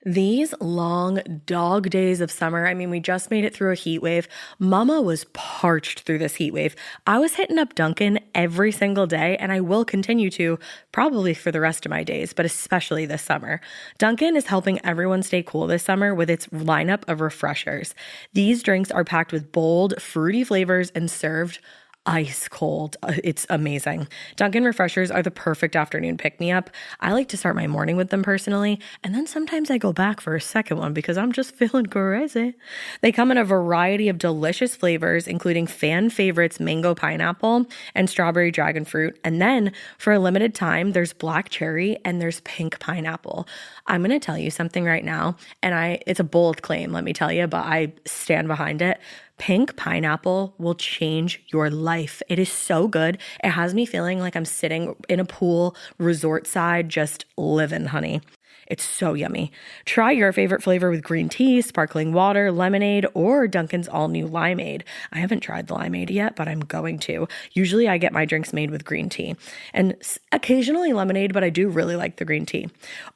These long dog days of summer, I mean, we just made it through a heat wave. Mama was parched through this heat wave. I was hitting up Dunkin' every single day, and I will continue to probably for the rest of my days, but especially this summer. Dunkin' is helping everyone stay cool this summer with its lineup of refreshers. These drinks are packed with bold, fruity flavors and served ice cold. It's amazing. Dunkin' refreshers are the perfect afternoon pick-me-up. I like to start my morning with them personally, and then sometimes I go back for a second one because I'm just feeling crazy. They come in a variety of delicious flavors, including fan favorites mango pineapple and strawberry dragon fruit. And then for a limited time, there's black cherry and there's pink pineapple. I'm going to tell you something right now, and it's a bold claim, let me tell you, but I stand behind it. Pink pineapple will change your life. It is so good. It has me feeling like I'm sitting in a pool, resort side, just living, honey. It's so yummy. Try your favorite flavor with green tea, sparkling water, lemonade, or Dunkin's all-new limeade. I haven't tried the limeade yet, but I'm going to. Usually I get my drinks made with green tea and occasionally lemonade, but I do really like the green tea.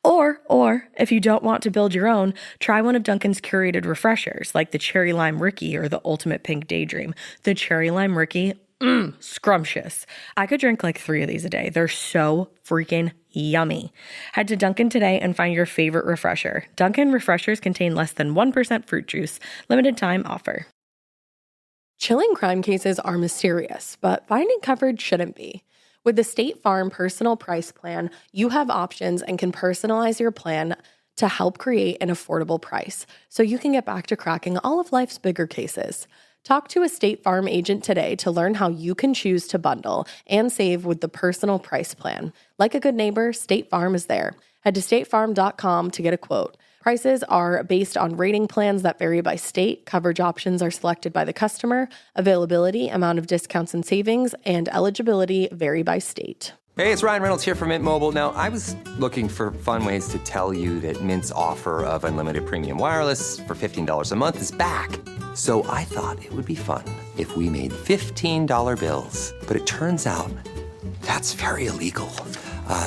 Or if you don't want to build your own, try one of Dunkin's curated refreshers like the Cherry Lime Ricky or the Ultimate Pink Daydream. The Cherry Lime Ricky, scrumptious. I could drink like 3 of these a day. They're so freaking yummy. Head to Dunkin' today and find your favorite refresher. Dunkin' refreshers contain less than 1% fruit juice. Limited time offer. Chilling crime cases are mysterious, but finding coverage shouldn't be. With the State Farm Personal Price Plan, you have options and can personalize your plan to help create an affordable price so you can get back to cracking all of life's bigger cases. Talk to a State Farm agent today to learn how you can choose to bundle and save with the Personal Price Plan. Like a good neighbor, State Farm is there. Head to statefarm.com to get a quote. Prices are based on rating plans that vary by state. Coverage options are selected by the customer. Availability, amount of discounts and savings, and eligibility vary by state. Hey, it's Ryan Reynolds here from Mint Mobile. Now, I was looking for fun ways to tell you that Mint's offer of unlimited premium wireless for $15 a month is back. So I thought it would be fun if we made $15 bills. But it turns out that's very illegal.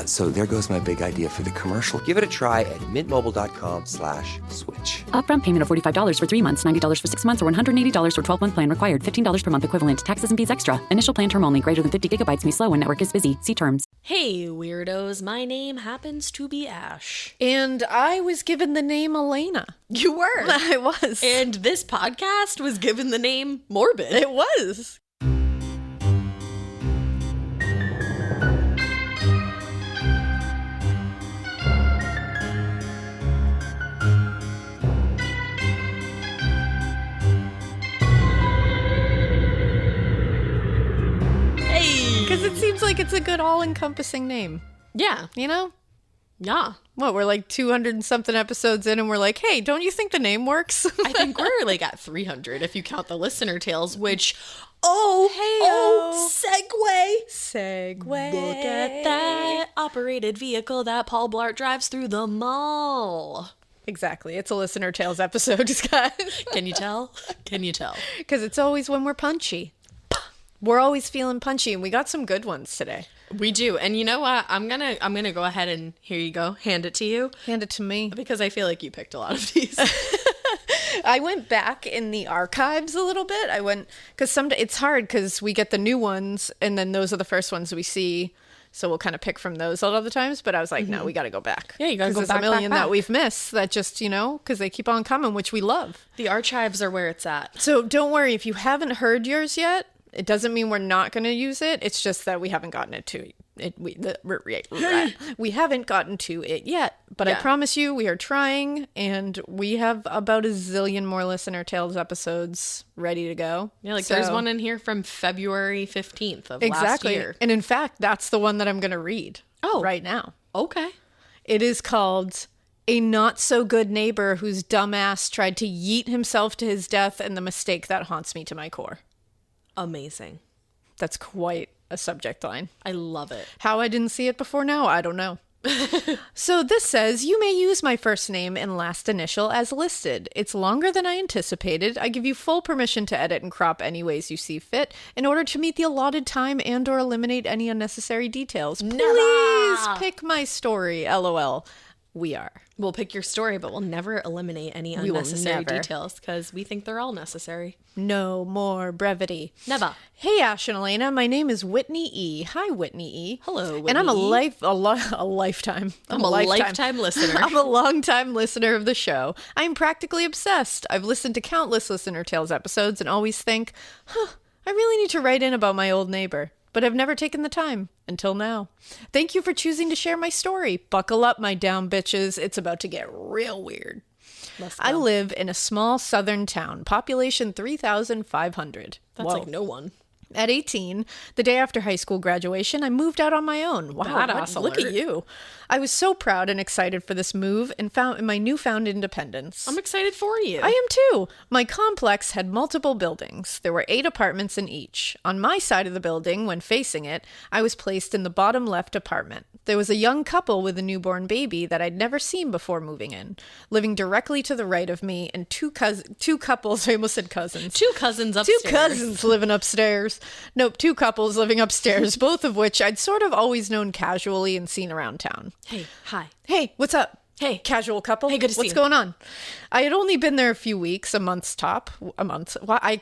So there goes my big idea for the commercial. Give it a try at mintmobile.com/switch. Upfront payment of $45 for 3 months, $90 for 6 months, or $180 for 12-month plan required. $15 per month equivalent. Taxes and fees extra. Initial plan term only. Greater than 50 gigabytes may slow when network is busy. See terms. Hey, weirdos. My name happens to be Ash. And I was given the name Alaina. You were? I was. And this podcast was given the name Morbid. It was. Because it seems like it's a good all-encompassing name. Yeah. You know? Yeah. What, we're like 200 and something episodes in and we're like, hey, don't you think the name works? I think we're like at 300 if you count the listener tales, which, segue. Look at that operated vehicle that Paul Blart drives through the mall. Exactly. It's a listener tales episode, guys. Can you tell? Can you tell? Because it's always when we're punchy. We're always feeling punchy, and we got some good ones today. We do. And you know what? I'm gonna go ahead and here you go. Hand it to you. Hand it to me. Because I feel like you picked a lot of these. I went back in the archives a little bit. Because it's hard because we get the new ones, and then those are the first ones we see. So we'll kind of pick from those a lot of the times. But I was like, no, we got to go back. Yeah, you got to go back. There's a million that we've missed that just, because they keep on coming, which we love. The archives are where it's at. So don't worry. If you haven't heard yours yet, it doesn't mean we're not going to use it. It's just that we haven't gotten it to it. We haven't gotten to it yet. But yeah. I promise you, we are trying, and we have about a zillion more listener tales episodes ready to go. Yeah, there's one in here from February 15th of last year. And in fact, that's the one that I'm going to read right now. Okay. It is called A Not So Good Neighbor Whose Dumbass Tried to Yeet Himself to His Death and the Mistake That Haunts Me to My Core. Amazing. That's quite a subject line. I love it. How I didn't see it before now, I don't know. So this says, you may use my first name and last initial as listed. It's longer than I anticipated. I give you full permission to edit and crop any ways you see fit in order to meet the allotted time and or eliminate any unnecessary details. Please pick my story, LOL. we are. We'll pick your story, but we'll never eliminate any We will unnecessary never. details because we think they're all necessary. No more brevity. Never. Hey, Ash and Alaina. My name is Whitney E. Hi, Whitney E. Hello, And I'm Whitney E. a lifetime. I'm a lifetime listener. I'm a longtime listener of the show. I'm practically obsessed. I've listened to countless Listener Tales episodes and always think, I really need to write in about my old neighbor. But I've never taken the time until now. Thank you for choosing to share my story. Buckle up, my down bitches. It's about to get real weird. I live in a small southern town, population 3,500. That's like no one. At 18, the day after high school graduation, I moved out on my own. Wow, Badass look alert. at you. I was so proud and excited for this move and found my newfound independence. I'm excited for you. I am too. My complex had multiple buildings. There were 8 apartments in each. On my side of the building, when facing it, I was placed in the bottom left apartment. There was a young couple with a newborn baby that I'd never seen before moving in, living directly to the right of me, and two couples, I almost said cousins. Two cousins upstairs. 2 cousins living upstairs. Nope, 2 couples living upstairs, both of which I'd sort of always known casually and seen around town. Hey, hi. Hey, what's up? Hey. Casual couple. Hey, good to see What's you. going on? I had only been there a few weeks, a month's top. A month. Why?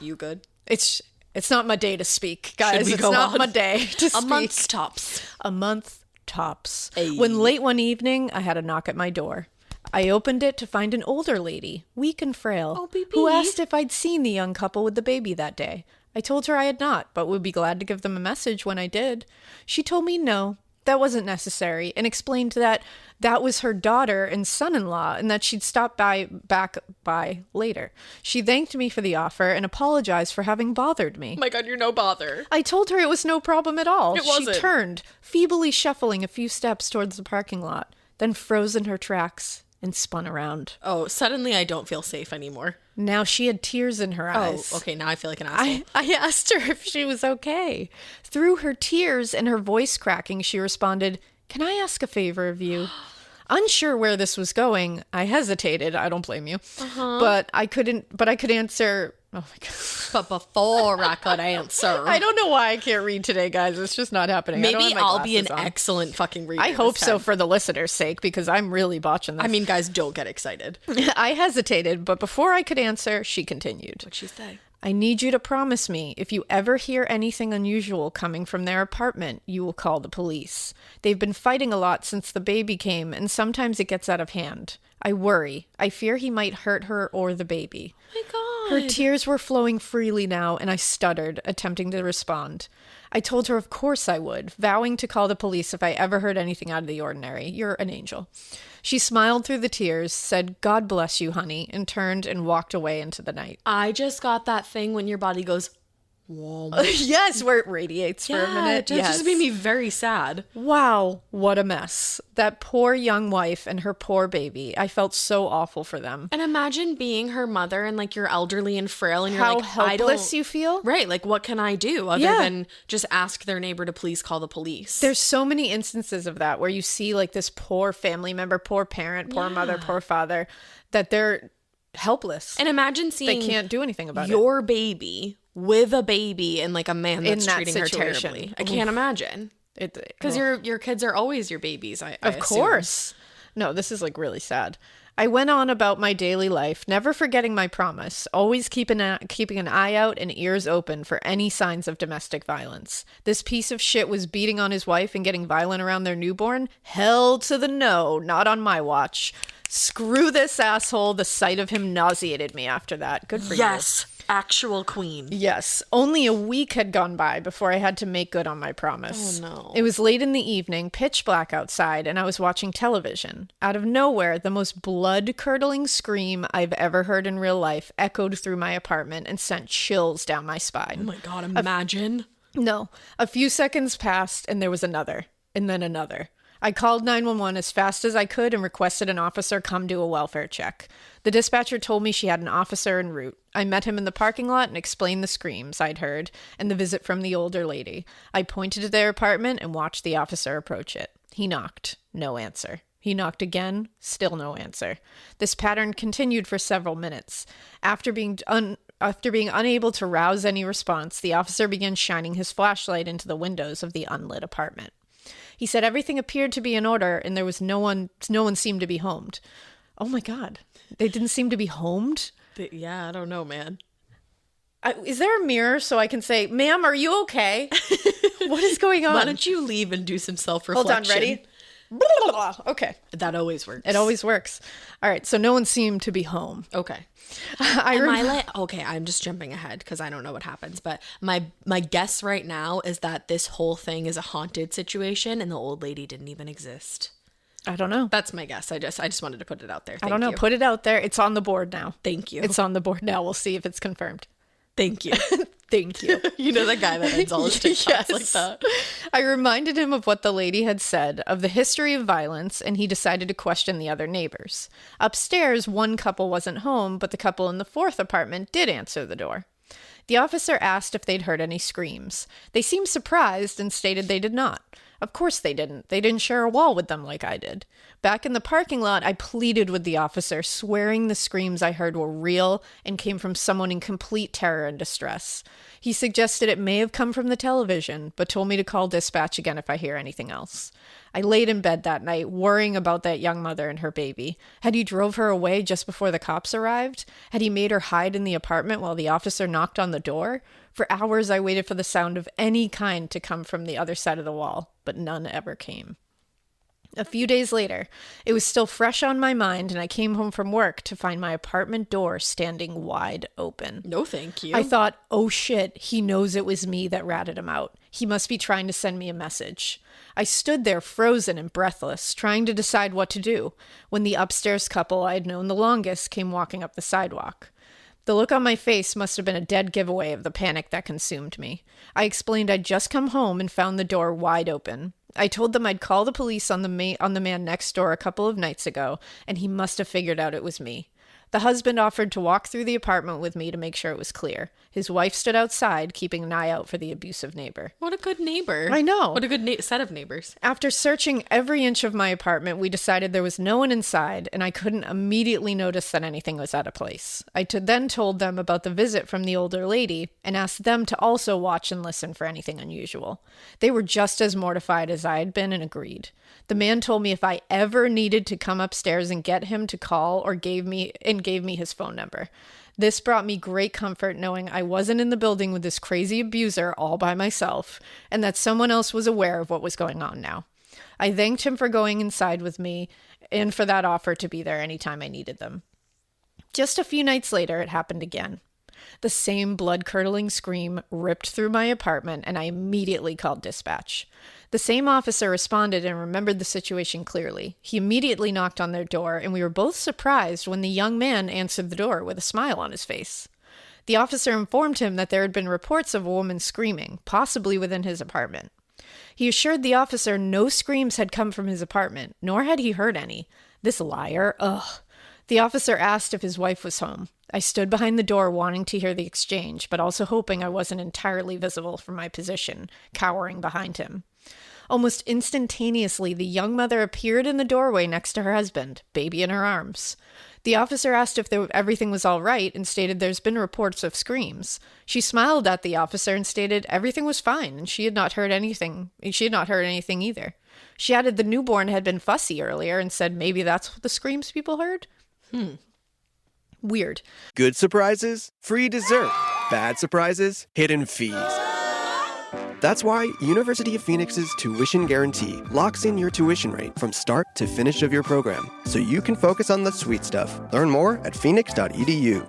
You good? It's not my day to speak, guys. we It's go not on? my day to A speak. month's tops. A month tops. Hey. When late one evening, I had a knock at my door. I opened it to find an older lady, weak and frail, Oh, baby. who asked if I'd seen the young couple with the baby that day. I told her I had not, but would be glad to give them a message when I did. She told me no, that wasn't necessary, and explained that that was her daughter and son-in-law, and that she'd stop back by later. She thanked me for the offer and apologized for having bothered me. Oh my god, you're no bother. I told her it was no problem at all. It wasn't. She turned, feebly shuffling a few steps towards the parking lot, then froze in her tracks and spun around. Oh, suddenly I don't feel safe anymore. Now she had tears in her eyes. Oh, okay, now I feel like an asshole. I asked her if she was okay. Through her tears and her voice cracking, she responded, "Can I ask a favor of you?" Unsure where this was going, I hesitated. I don't blame you. But I could answer. Oh my god. But before I could answer, I don't know why I can't read today, guys. It's just not happening. I don't maybe have my I'll be an glasses on. excellent fucking reader. I hope this so time. for the listener's sake, because I'm really botching this. I mean, guys, don't get excited. I hesitated, but before I could answer, she continued. What'd she say? I need you to promise me if you ever hear anything unusual coming from their apartment, you will call the police. They've been fighting a lot since the baby came, and sometimes it gets out of hand. I worry. I fear he might hurt her or the baby. Oh my god. Her tears were flowing freely now, and I stuttered, attempting to respond. I told her of course I would, vowing to call the police if I ever heard anything out of the ordinary. You're an angel. She smiled through the tears, said, "God bless you, honey," and turned and walked away into the night. I just got that thing when your body goes, whoa. Yes, where it radiates for a minute. That just made me very sad. Wow, what a mess. That poor young wife and her poor baby. I felt so awful for them. And imagine being her mother and like you're elderly and frail and you're How like, I helpless don't... you feel? Right, like what can I do other Yeah. than just ask their neighbor to please call the police? There's so many instances of that where you see like this poor family member, poor parent, poor mother, poor father, that they're helpless. And imagine seeing they can't do anything about your baby with a baby and like a man In that's that treating her situation. terribly. I can't imagine. it. Because your kids are always your babies, I Of assume. course. No, this is like really sad. I went on about my daily life, never forgetting my promise, always keeping an eye out and ears open for any signs of domestic violence. This piece of shit was beating on his wife and getting violent around their newborn? Hell to the no, not on my watch. Screw this asshole. The sight of him nauseated me after that. Good for you. Yes, actual queen. Yes, only a week had gone by before I had to make good on my promise. Oh, no. It was late in the evening, pitch black outside, and I was watching television. Out of nowhere, the most blood-curdling scream I've ever heard in real life echoed through my apartment and sent chills down my spine. Oh my god, imagine. No, a few seconds passed, and there was another, and then another. I called 911 as fast as I could and requested an officer come do a welfare check. The dispatcher told me she had an officer en route. I met him in the parking lot and explained the screams I'd heard and the visit from the older lady. I pointed to their apartment and watched the officer approach it. He knocked. No answer. He knocked again. Still no answer. This pattern continued for several minutes. After being unable to rouse any response, the officer began shining his flashlight into the windows of the unlit apartment. He said everything appeared to be in order and there was no one seemed to be homed. Oh my God. They didn't seem to be homed? Yeah, I don't know, man. Is there a mirror so I can say, ma'am, are you okay? What is going on? Why don't you leave and do some self-reflection? Hold on, ready? Blah, blah, blah. Okay. That always works. It always works. All right, so no one seemed to be home. Okay. Okay, I'm just jumping ahead because I don't know what happens, but my guess right now is that this whole thing is a haunted situation and the old lady didn't even exist. I don't know. That's my guess. I just wanted to put it out there. I don't know. Put it out there. It's on the board now. Thank you. It's on the board now. We'll see if it's confirmed. Thank you. Thank you. You know that guy that ends all his TikToks like that. I reminded him of what the lady had said, of the history of violence, and he decided to question the other neighbors. Upstairs, one couple wasn't home, but the couple in the 4th apartment did answer the door. The officer asked if they'd heard any screams. They seemed surprised and stated they did not. Of course they didn't. They didn't share a wall with them like I did. Back in the parking lot, I pleaded with the officer, swearing the screams I heard were real and came from someone in complete terror and distress. He suggested it may have come from the television, but told me to call dispatch again if I hear anything else. I laid in bed that night, worrying about that young mother and her baby. Had he drove her away just before the cops arrived? Had he made her hide in the apartment while the officer knocked on the door? For hours I waited for the sound of any kind to come from the other side of the wall, but none ever came. A few days later, it was still fresh on my mind, and I came home from work to find my apartment door standing wide open. No, thank you. I thought, oh shit, he knows it was me that ratted him out. He must be trying to send me a message. I stood there frozen and breathless, trying to decide what to do, when the upstairs couple I had known the longest came walking up the sidewalk. The look on my face must have been a dead giveaway of the panic that consumed me. I explained I'd just come home and found the door wide open. I told them I'd call the police on the man next door a couple of nights ago, and he must have figured out it was me. The husband offered to walk through the apartment with me to make sure it was clear. His wife stood outside, keeping an eye out for the abusive neighbor. What a good neighbor. I know. What a good set of neighbors. After searching every inch of my apartment, we decided there was no one inside, and I couldn't immediately notice that anything was out of place. I then told them about the visit from the older lady, and asked them to also watch and listen for anything unusual. They were just as mortified as I had been and agreed. The man told me if I ever needed to come upstairs and get him to call or gave me his phone number. This brought me great comfort knowing I wasn't in the building with this crazy abuser all by myself, and that someone else was aware of what was going on now. I thanked him for going inside with me and for that offer to be there anytime I needed them. Just a few nights later, it happened again. The same blood-curdling scream ripped through my apartment, and I immediately called dispatch. The same officer responded and remembered the situation clearly. He immediately knocked on their door, and we were both surprised when the young man answered the door with a smile on his face. The officer informed him that there had been reports of a woman screaming, possibly within his apartment. He assured the officer no screams had come from his apartment, nor had he heard any. This liar, ugh. The officer asked if his wife was home. I stood behind the door wanting to hear the exchange, but also hoping I wasn't entirely visible from my position, cowering behind him. Almost instantaneously, the young mother appeared in the doorway next to her husband, baby in her arms. The officer asked if everything was all right and stated there's been reports of screams. She smiled at the officer and stated everything was fine and she had not heard anything either. She added the newborn had been fussy earlier and said maybe that's the screams people heard. Weird. Good surprises, free dessert. Bad surprises, hidden fees. That's why University of Phoenix's Tuition Guarantee locks in your tuition rate from start to finish of your program, so you can focus on the sweet stuff. Learn more at phoenix.edu.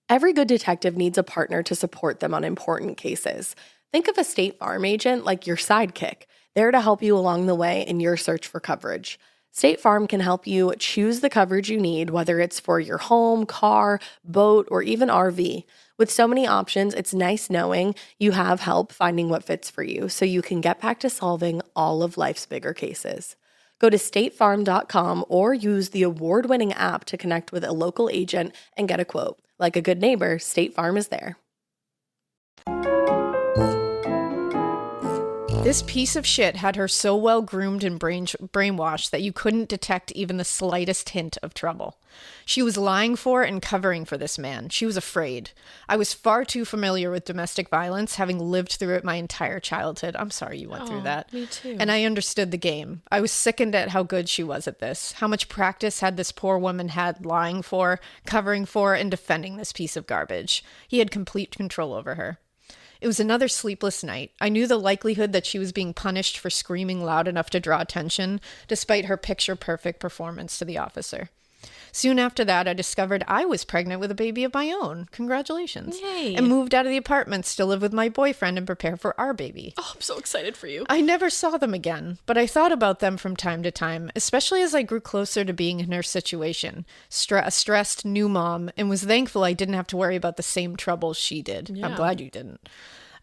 Every good detective needs a partner to support them on important cases. Think of a State Farm agent like your sidekick, there to help you along the way in your search for coverage. State Farm can help you choose the coverage you need, whether it's for your home, car, boat, or even RV. With so many options, it's nice knowing you have help finding what fits for you so you can get back to solving all of life's bigger cases. Go to statefarm.com or use the award-winning app to connect with a local agent and get a quote. Like a good neighbor, State Farm is there. This piece of shit had her so well groomed and brainwashed that you couldn't detect even the slightest hint of trouble. She was lying for and covering for this man. She was afraid. I was far too familiar with domestic violence, having lived through it my entire childhood. I'm sorry you went through that. Me too. And I understood the game. I was sickened at how good she was at this. How much practice had this poor woman had lying for, covering for, and defending this piece of garbage. He had complete control over her. It was another sleepless night. I knew the likelihood that she was being punished for screaming loud enough to draw attention, despite her picture-perfect performance to the officer. Soon after that, I discovered I was pregnant with a baby of my own. Congratulations. Yay. And moved out of the apartments to live with my boyfriend and prepare for our baby. Oh, I'm so excited for you. I never saw them again, but I thought about them from time to time, especially as I grew closer to being in her situation, a stressed new mom, and was thankful I didn't have to worry about the same troubles she did. Yeah. I'm glad you didn't.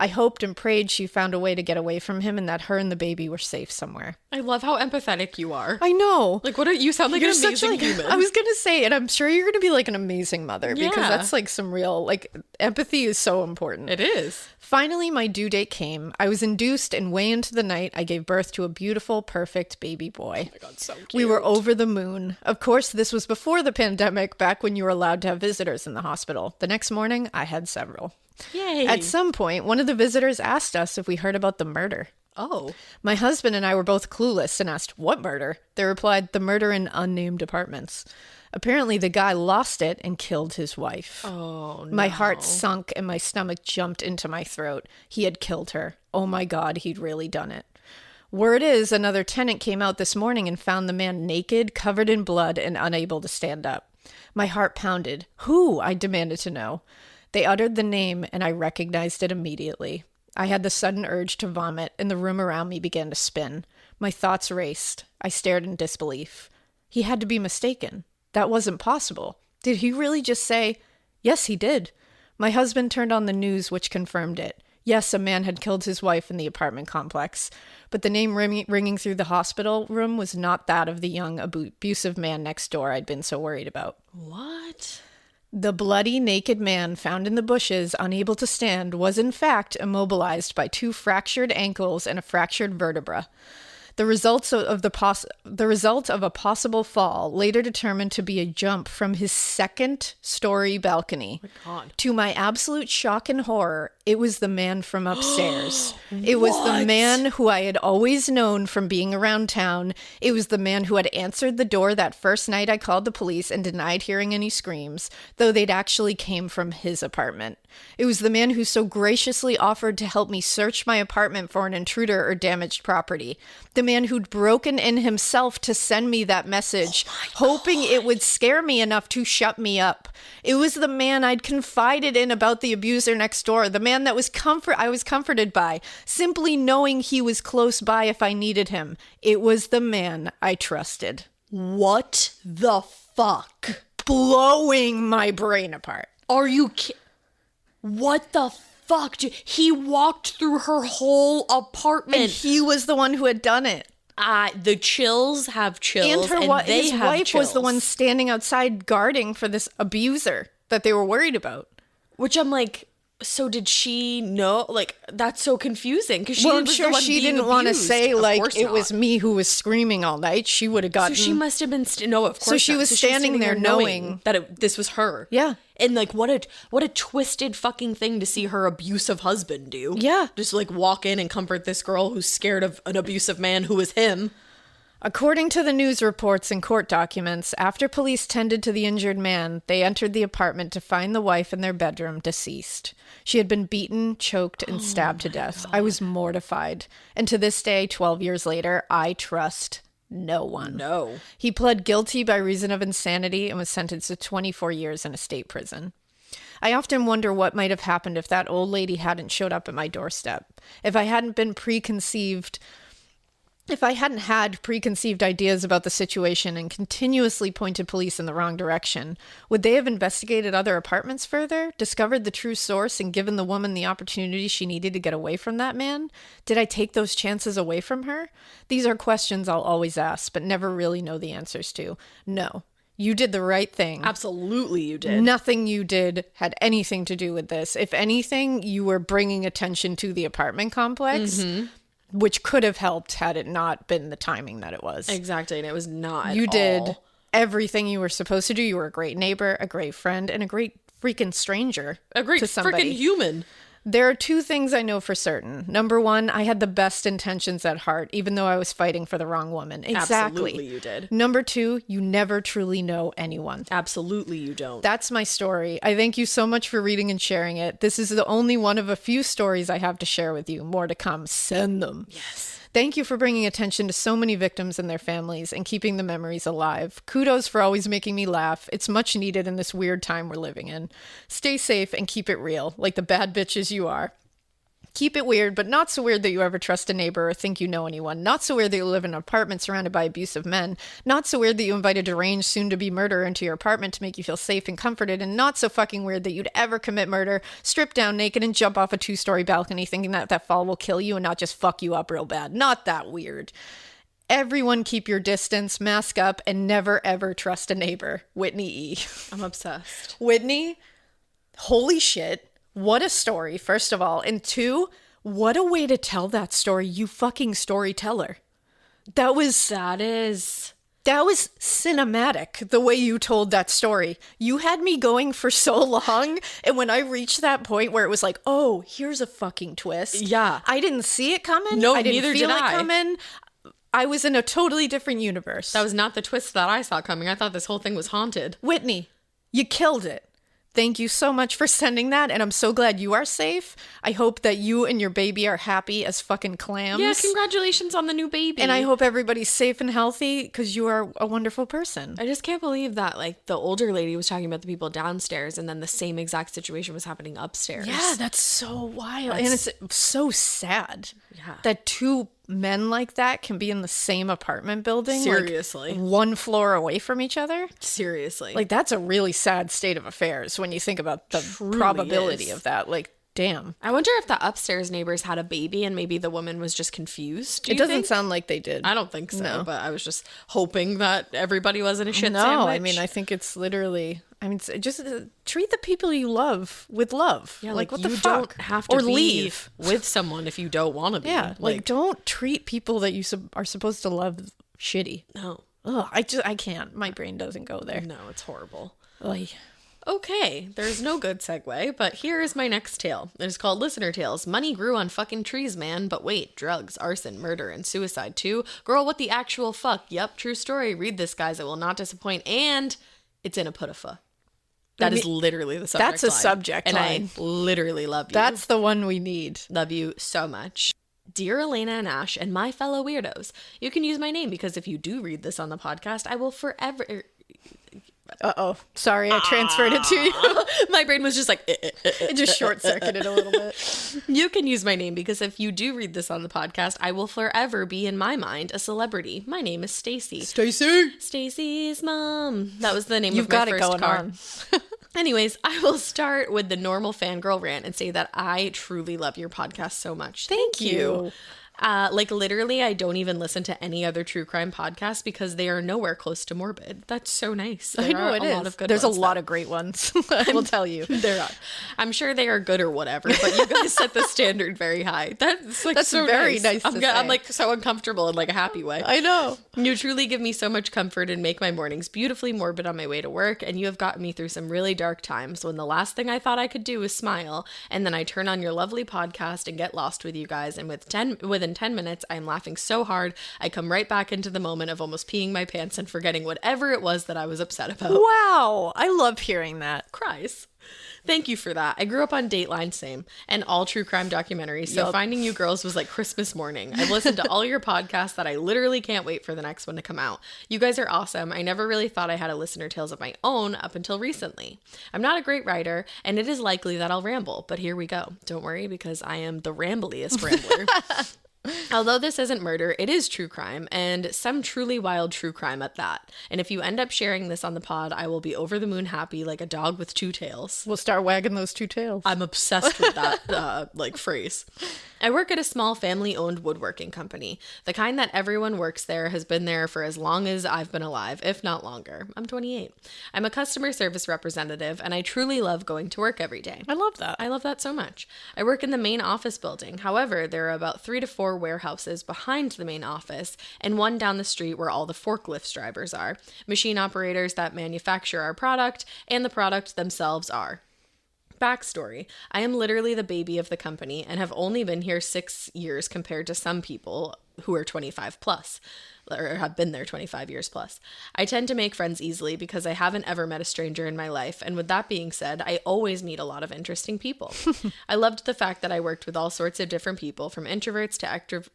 I hoped and prayed she found a way to get away from him and that her and the baby were safe somewhere. I love how empathetic you are. I know. Like, you sound like You're an amazing such, human. I was going to say, and I'm sure you're going to be like an amazing mother because Yeah. that's like some real, like, empathy is so important. It is. Finally, my due date came. I was induced, and way into the night, I gave birth to a beautiful, perfect baby boy. Oh my God, so cute. We were over the moon. Of course, this was before the pandemic, back when you were allowed to have visitors in the hospital. The next morning, I had several. Yay. At some point, one of the visitors asked us if we heard about the murder. Oh. My husband and I were both clueless and asked, "What murder?" They replied, "The murder in unnamed apartments." Apparently, the guy lost it and killed his wife. Oh, no. My heart sunk and my stomach jumped into my throat. He had killed her. Oh my God, he'd really done it. Word is, another tenant came out this morning and found the man naked, covered in blood, and unable to stand up. My heart pounded. Who? I demanded to know. They uttered the name, and I recognized it immediately. I had the sudden urge to vomit, and the room around me began to spin. My thoughts raced. I stared in disbelief. He had to be mistaken. That wasn't possible. Did he really just say, "Yes, he did"? My husband turned on the news, which confirmed it. Yes, a man had killed his wife in the apartment complex, but the name ringing through the hospital room was not that of the young, abusive man next door I'd been so worried about. What? The bloody, naked man found in the bushes, unable to stand, was in fact immobilized by 2 fractured ankles and a fractured vertebra. The result of a possible fall, later determined to be a jump from his 2nd-story balcony. Oh my God. To my absolute shock and horror, it was the man from upstairs. It was the man who I had always known from being around town. It was the man who had answered the door that first night I called the police and denied hearing any screams, though they'd actually came from his apartment. It was the man who so graciously offered to help me search my apartment for an intruder or damaged property. The man who'd broken in himself to send me that message, hoping it would scare me enough to shut me up. It was the man I'd confided in about the abuser next door, the man that I was comforted by, simply knowing he was close by if I needed him. It was the man I trusted. What the fuck? Blowing my brain apart. Are you What the fuck? He walked through her whole apartment. And he was the one who had done it. The chills have chills. And his wife chills. was the one standing outside guarding for this abuser that they were worried about. Which I'm like, so did she know? Like, that's so confusing. Because I'm sure she didn't want to say, like, it was me who was screaming all night. She would have gotten... So she must have been... No, of course So she not. was standing there knowing... that this was her. Yeah. And, like, what a twisted fucking thing to see her abusive husband do. Yeah. Just, like, walk in and comfort this girl who's scared of an abusive man who is him. According to the news reports and court documents, after police tended to the injured man, they entered the apartment to find the wife in their bedroom, deceased. She had been beaten, choked, and stabbed to death. God. I was mortified. And to this day, 12 years later, I trust no one. No. He pled guilty by reason of insanity and was sentenced to 24 years in a state prison. I often wonder what might have happened if that old lady hadn't showed up at my doorstep. If I hadn't had preconceived ideas about the situation and continuously pointed police in the wrong direction, would they have investigated other apartments further, discovered the true source, and given the woman the opportunity she needed to get away from that man? Did I take those chances away from her? These are questions I'll always ask, but never really know the answers to. No. You did the right thing. Absolutely you did. Nothing you did had anything to do with this. If anything, you were bringing attention to the apartment complex. Mm-hmm. which could have helped had it not been the timing that it was. Exactly, and it was not. You at did all. everything you were supposed to do. You were a great neighbor, a great friend, and a great freaking stranger. A great to somebody. freaking human. There are two things I know for certain. Number one, I had the best intentions at heart, even though I was fighting for the wrong woman. Exactly. Absolutely you did. Number two, you never truly know anyone. Absolutely you don't. That's my story. I thank you so much for reading and sharing it. This is the only one of a few stories I have to share with you. More to come. Send them. Yes. Thank you for bringing attention to so many victims and their families and keeping the memories alive. Kudos for always making me laugh. It's much needed in this weird time we're living in. Stay safe and keep it real, like the bad bitches you are. Keep it weird, but not so weird that you ever trust a neighbor or think you know anyone. Not so weird that you live in an apartment surrounded by abusive men. Not so weird that you invite a deranged, soon-to-be murderer into your apartment to make you feel safe and comforted. And not so fucking weird that you'd ever commit murder, strip down naked, and jump off a 2-story balcony thinking that fall will kill you and not just fuck you up real bad. Not that weird. Everyone keep your distance, mask up, and never ever trust a neighbor. Whitney E. I'm obsessed. Whitney, holy shit. What a story, first of all. And two, what a way to tell that story, you fucking storyteller. That was cinematic, the way you told that story. You had me going for so long, and when I reached that point where it was like, oh, here's a fucking twist. Yeah. I didn't see it coming. No, I didn't neither feel did it I. coming. I was in a totally different universe. That was not the twist that I saw coming. I thought this whole thing was haunted. Whitney, you killed it. Thank you so much for sending that, and I'm so glad you are safe. I hope that you and your baby are happy as fucking clams. Yeah, congratulations on the new baby. And I hope everybody's safe and healthy, because you are a wonderful person. I just can't believe that, like, the older lady was talking about the people downstairs, and then the same exact situation was happening upstairs. Yeah, that's so wild. And it's so sad Yeah. that two men like that can be in the same apartment building. Seriously. Like, one floor away from each other. Seriously. Like, that's a really sad state of affairs when you think about the Truly probability is. of that. Like, damn. I wonder if the upstairs neighbors had a baby and maybe the woman was just confused. It doesn't sound like they did. I don't think so, No. but I was just hoping that everybody wasn't a shit No, sandwich. I mean, I think it's literally... I mean, just treat the people you love with love. yeah, like, what you the fuck? don't have to or be leave. with someone if you don't want to be. Yeah, like don't treat people that you are supposed to love shitty. no, Ugh, I can't. My brain doesn't go there. no, it's horrible. Oy. Okay, there's no good segue, but here is my next tale. It is called Listener Tales. Money grew on fucking trees, man. But wait, drugs, arson, murder, and suicide too? Girl, what the actual fuck? Yep, true story. Read this, guys. It will not disappoint. And it's in a putafa. That is literally the subject That's a line. subject and line. I literally love you. That's the one we need. Love you so much. Dear Alaina and Ash and my fellow weirdos, you can use my name because if you do read this on the podcast, I will forever... Uh-oh. Sorry, I transferred it to you. My brain was just like... It just short-circuited a little bit. You can use my name because if you do read this on the podcast, I will forever be in my mind a celebrity. My name is Stacy. Stacy! Stacy's mom. That was the name You've of my got it first going car. on. Anyways, I will start with the normal fangirl rant and say that I truly love your podcast so much. Thank you. Like literally, I don't even listen to any other true crime podcasts because they are nowhere close to morbid. That's so nice. I know it is. Lot of good There's a ones, lot though. of great ones. I will tell you. There are. I'm sure they are good or whatever, but you guys set the standard very high. That's like That's so very nice to I'm say. like so uncomfortable in like a happy way. I know. You truly give me so much comfort and make my mornings beautifully morbid on my way to work, and you have gotten me through some really dark times when the last thing I thought I could do was smile, and then I turn on your lovely podcast and get lost with you guys, and within 10 minutes I am laughing so hard I come right back into the moment of almost peeing my pants and forgetting whatever it was that I was upset about. Wow. I love hearing that. Cries. Thank you for that. I grew up on Dateline, same, and all true crime documentaries, so finding you girls was like Christmas morning. I've listened to all your podcasts that I literally can't wait for the next one to come out. You guys are awesome. I never really thought I had a listener tales of my own up until recently. I'm not a great writer, and it is likely that I'll ramble, but here we go. Don't worry, because I am the rambliest rambler. Although this isn't murder, it is true crime, and some truly wild true crime at that. And if you end up sharing this on the pod, I will be over the moon happy like a dog with two tails. We'll start wagging those two tails. I'm obsessed with that phrase. I work at a small family-owned woodworking company. The kind that everyone works there has been there for as long as I've been alive, if not longer. I'm 28. I'm a customer service representative, and I truly love going to work every day. I love that. I love that so much. I work in the main office building. However, there are about 3 to 4 4 warehouses behind the main office, and one down the street where all the forklift drivers are, machine operators that manufacture our product, and the product themselves are. Backstory. I am literally the baby of the company and have only been here 6 years compared to some people who are 25 plus, or have been there 25 years plus. I tend to make friends easily because I haven't ever met a stranger in my life, and with that being said, I always meet a lot of interesting people. I loved the fact that I worked with all sorts of different people, from introverts to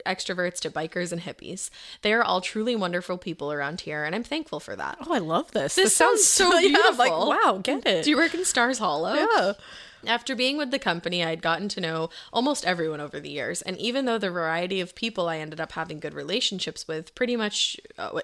extroverts to bikers and hippies. They are all truly wonderful people around here, and I'm thankful for that. Oh, I love this. This sounds so beautiful. Yeah, like, wow, get it. Do you work in Stars Hollow? Yeah. After being with the company, I had gotten to know almost everyone over the years, and even though the variety of people I ended up having good relationships with, pretty much,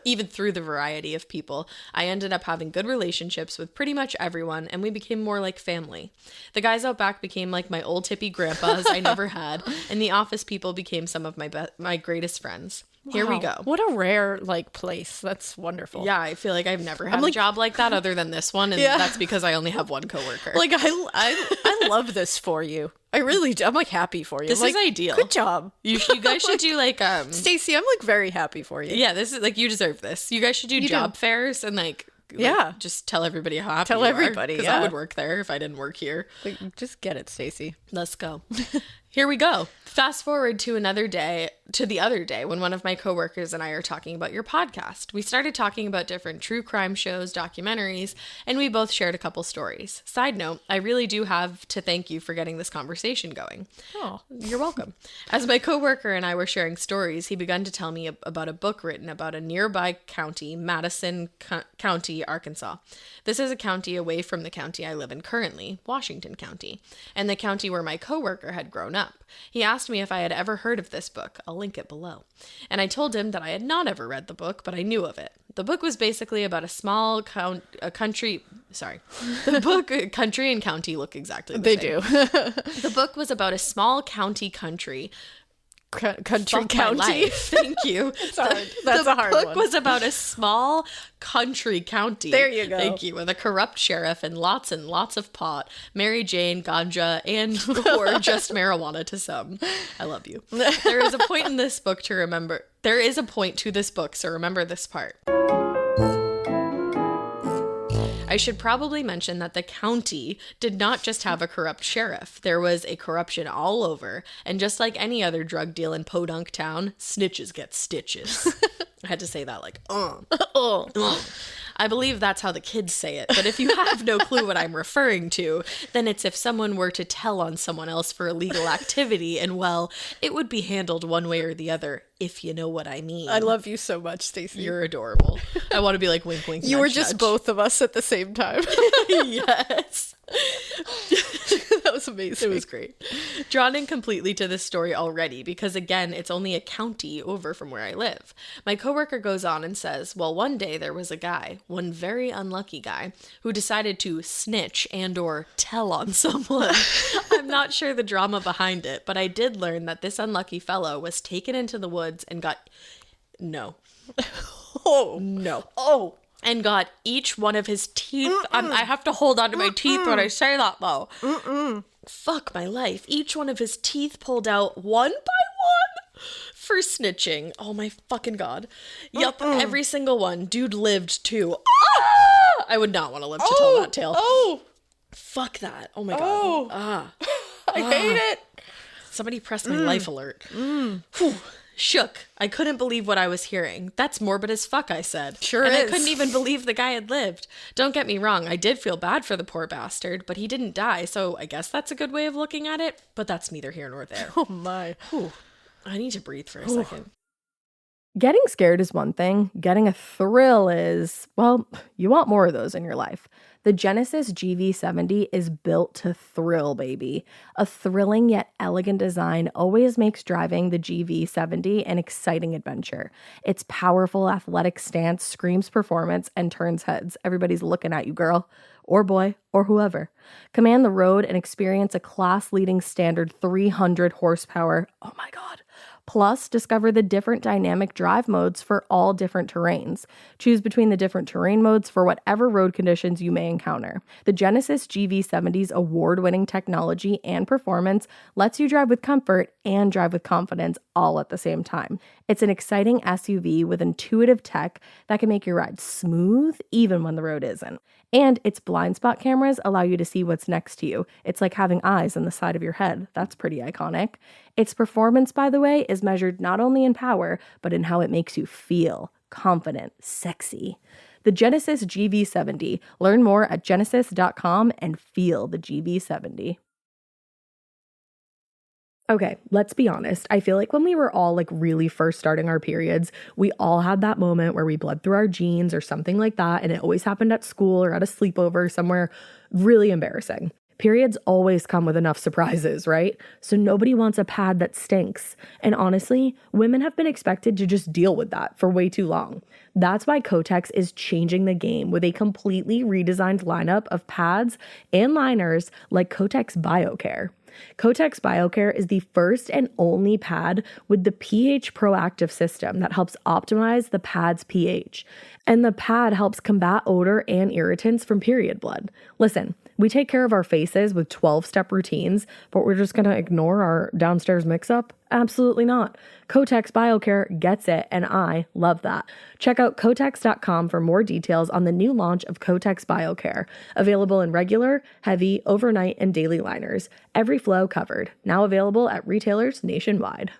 even through the variety of people, I ended up having good relationships with pretty much everyone, and we became more like family. The guys out back became like my old tippy grandpas I never had, and the office people became some of my greatest friends. Here we go. What a rare place. That's wonderful. Yeah, I feel like I've never had a job like that other than this one, and that's because I only have one coworker. Like I love this for you. I really do. I'm like happy for you. This is ideal. Good job. You guys should do like Stacey, I'm like very happy for you. Yeah, this is like you deserve this. You guys should do job fairs and like just tell everybody how happy you are, because I would work there if I didn't work here. Like, just get it, Stacey. Let's go. Here we go. Fast forward to the other day when one of my coworkers and I are talking about your podcast. We started talking about different true crime shows, documentaries, and we both shared a couple stories. Side note, I really do have to thank you for getting this conversation going. Oh, you're welcome. As my coworker and I were sharing stories, he began to tell me about a book written about a nearby county, Madison County, Arkansas. This is a county away from the county I live in currently, Washington County, and the county where my coworker had grown up. He asked me if I had ever heard of this book. I'll link it below. And I told him that I had not ever read the book, but I knew of it. The book was basically about a small country. Sorry. The book, country and county look exactly the same. They do. The book was about a small county. Country county. Thank you. Sorry, that's a hard one. The book was about a small country county. There you go. Thank you. With a corrupt sheriff and lots of pot, Mary Jane, ganja, or just marijuana to some. I love you. There is a point in this book to remember. There is a point to this book, so remember this part. I should probably mention that the county did not just have a corrupt sheriff. There was a corruption all over. And just like any other drug deal in Podunk Town, snitches get stitches. I had to say that like, I believe that's how the kids say it. But if you have no clue what I'm referring to, then it's if someone were to tell on someone else for illegal activity, and well, it would be handled one way or the other, if you know what I mean. I love you so much, Stacey. You're adorable. I want to be like wink, wink, you nudge, were just nudge. Both of us at the same time. Yes. That was amazing. It was great. Drawn in completely to this story already, because again, it's only a county over from where I live. My coworker goes on and says, well, one day there was a guy, one very unlucky guy, who decided to snitch and or tell on someone. I'm not sure the drama behind it, but I did learn that this unlucky fellow was taken into the woods and got... No. Oh. No. Oh. And got each one of his teeth. I have to hold on to my teeth when I say that, though. Fuck my life. Each one of his teeth pulled out one by one for snitching. Oh my fucking God. Yup, every single one. Dude lived too. Ah! I would not want to live to tell that tale. Oh. Fuck that. Oh my God. I hate it. Somebody press my life alert. Whew. Shook. I couldn't believe what I was hearing. That's morbid as fuck, I said. Sure and is. I couldn't even believe the guy had lived. Don't get me wrong, I did feel bad for the poor bastard, but he didn't die, so I guess that's a good way of looking at it, but that's neither here nor there. Oh my. Whew. I need to breathe for a second. Getting scared is one thing. Getting a thrill is, well, you want more of those in your life. The Genesis GV70 is built to thrill, baby. A thrilling yet elegant design always makes driving the GV70 an exciting adventure. Its powerful athletic stance screams performance and turns heads. Everybody's looking at you, girl, or boy, or whoever. Command the road and experience a class-leading standard 300 horsepower, oh my God, Plus, discover the different dynamic drive modes for all different terrains. Choose between the different terrain modes for whatever road conditions you may encounter. The Genesis GV70's award-winning technology and performance lets you drive with comfort and drive with confidence all at the same time. It's an exciting SUV with intuitive tech that can make your ride smooth even when the road isn't. And its blind spot cameras allow you to see what's next to you. It's like having eyes on the side of your head. That's pretty iconic. Its performance, by the way, is measured not only in power, but in how it makes you feel confident, sexy. The Genesis GV70. Learn more at genesis.com and feel the GV70. Okay, let's be honest. I feel like when we were all like really first starting our periods, we all had that moment where we bled through our jeans or something like that, and it always happened at school or at a sleepover somewhere really embarrassing. Periods always come with enough surprises, right? So nobody wants a pad that stinks. And honestly, women have been expected to just deal with that for way too long. That's why Kotex is changing the game with a completely redesigned lineup of pads and liners like Kotex BioCare. Kotex BioCare is the first and only pad with the pH proactive system that helps optimize the pad's pH. And the pad helps combat odor and irritants from period blood. Listen, we take care of our faces with 12-step routines, but we're just going to ignore our downstairs mix-up? Absolutely not. Kotex BioCare gets it, and I love that. Check out Kotex.com for more details on the new launch of Kotex BioCare, available in regular, heavy, overnight, and daily liners. Every flow covered. Now available at retailers nationwide.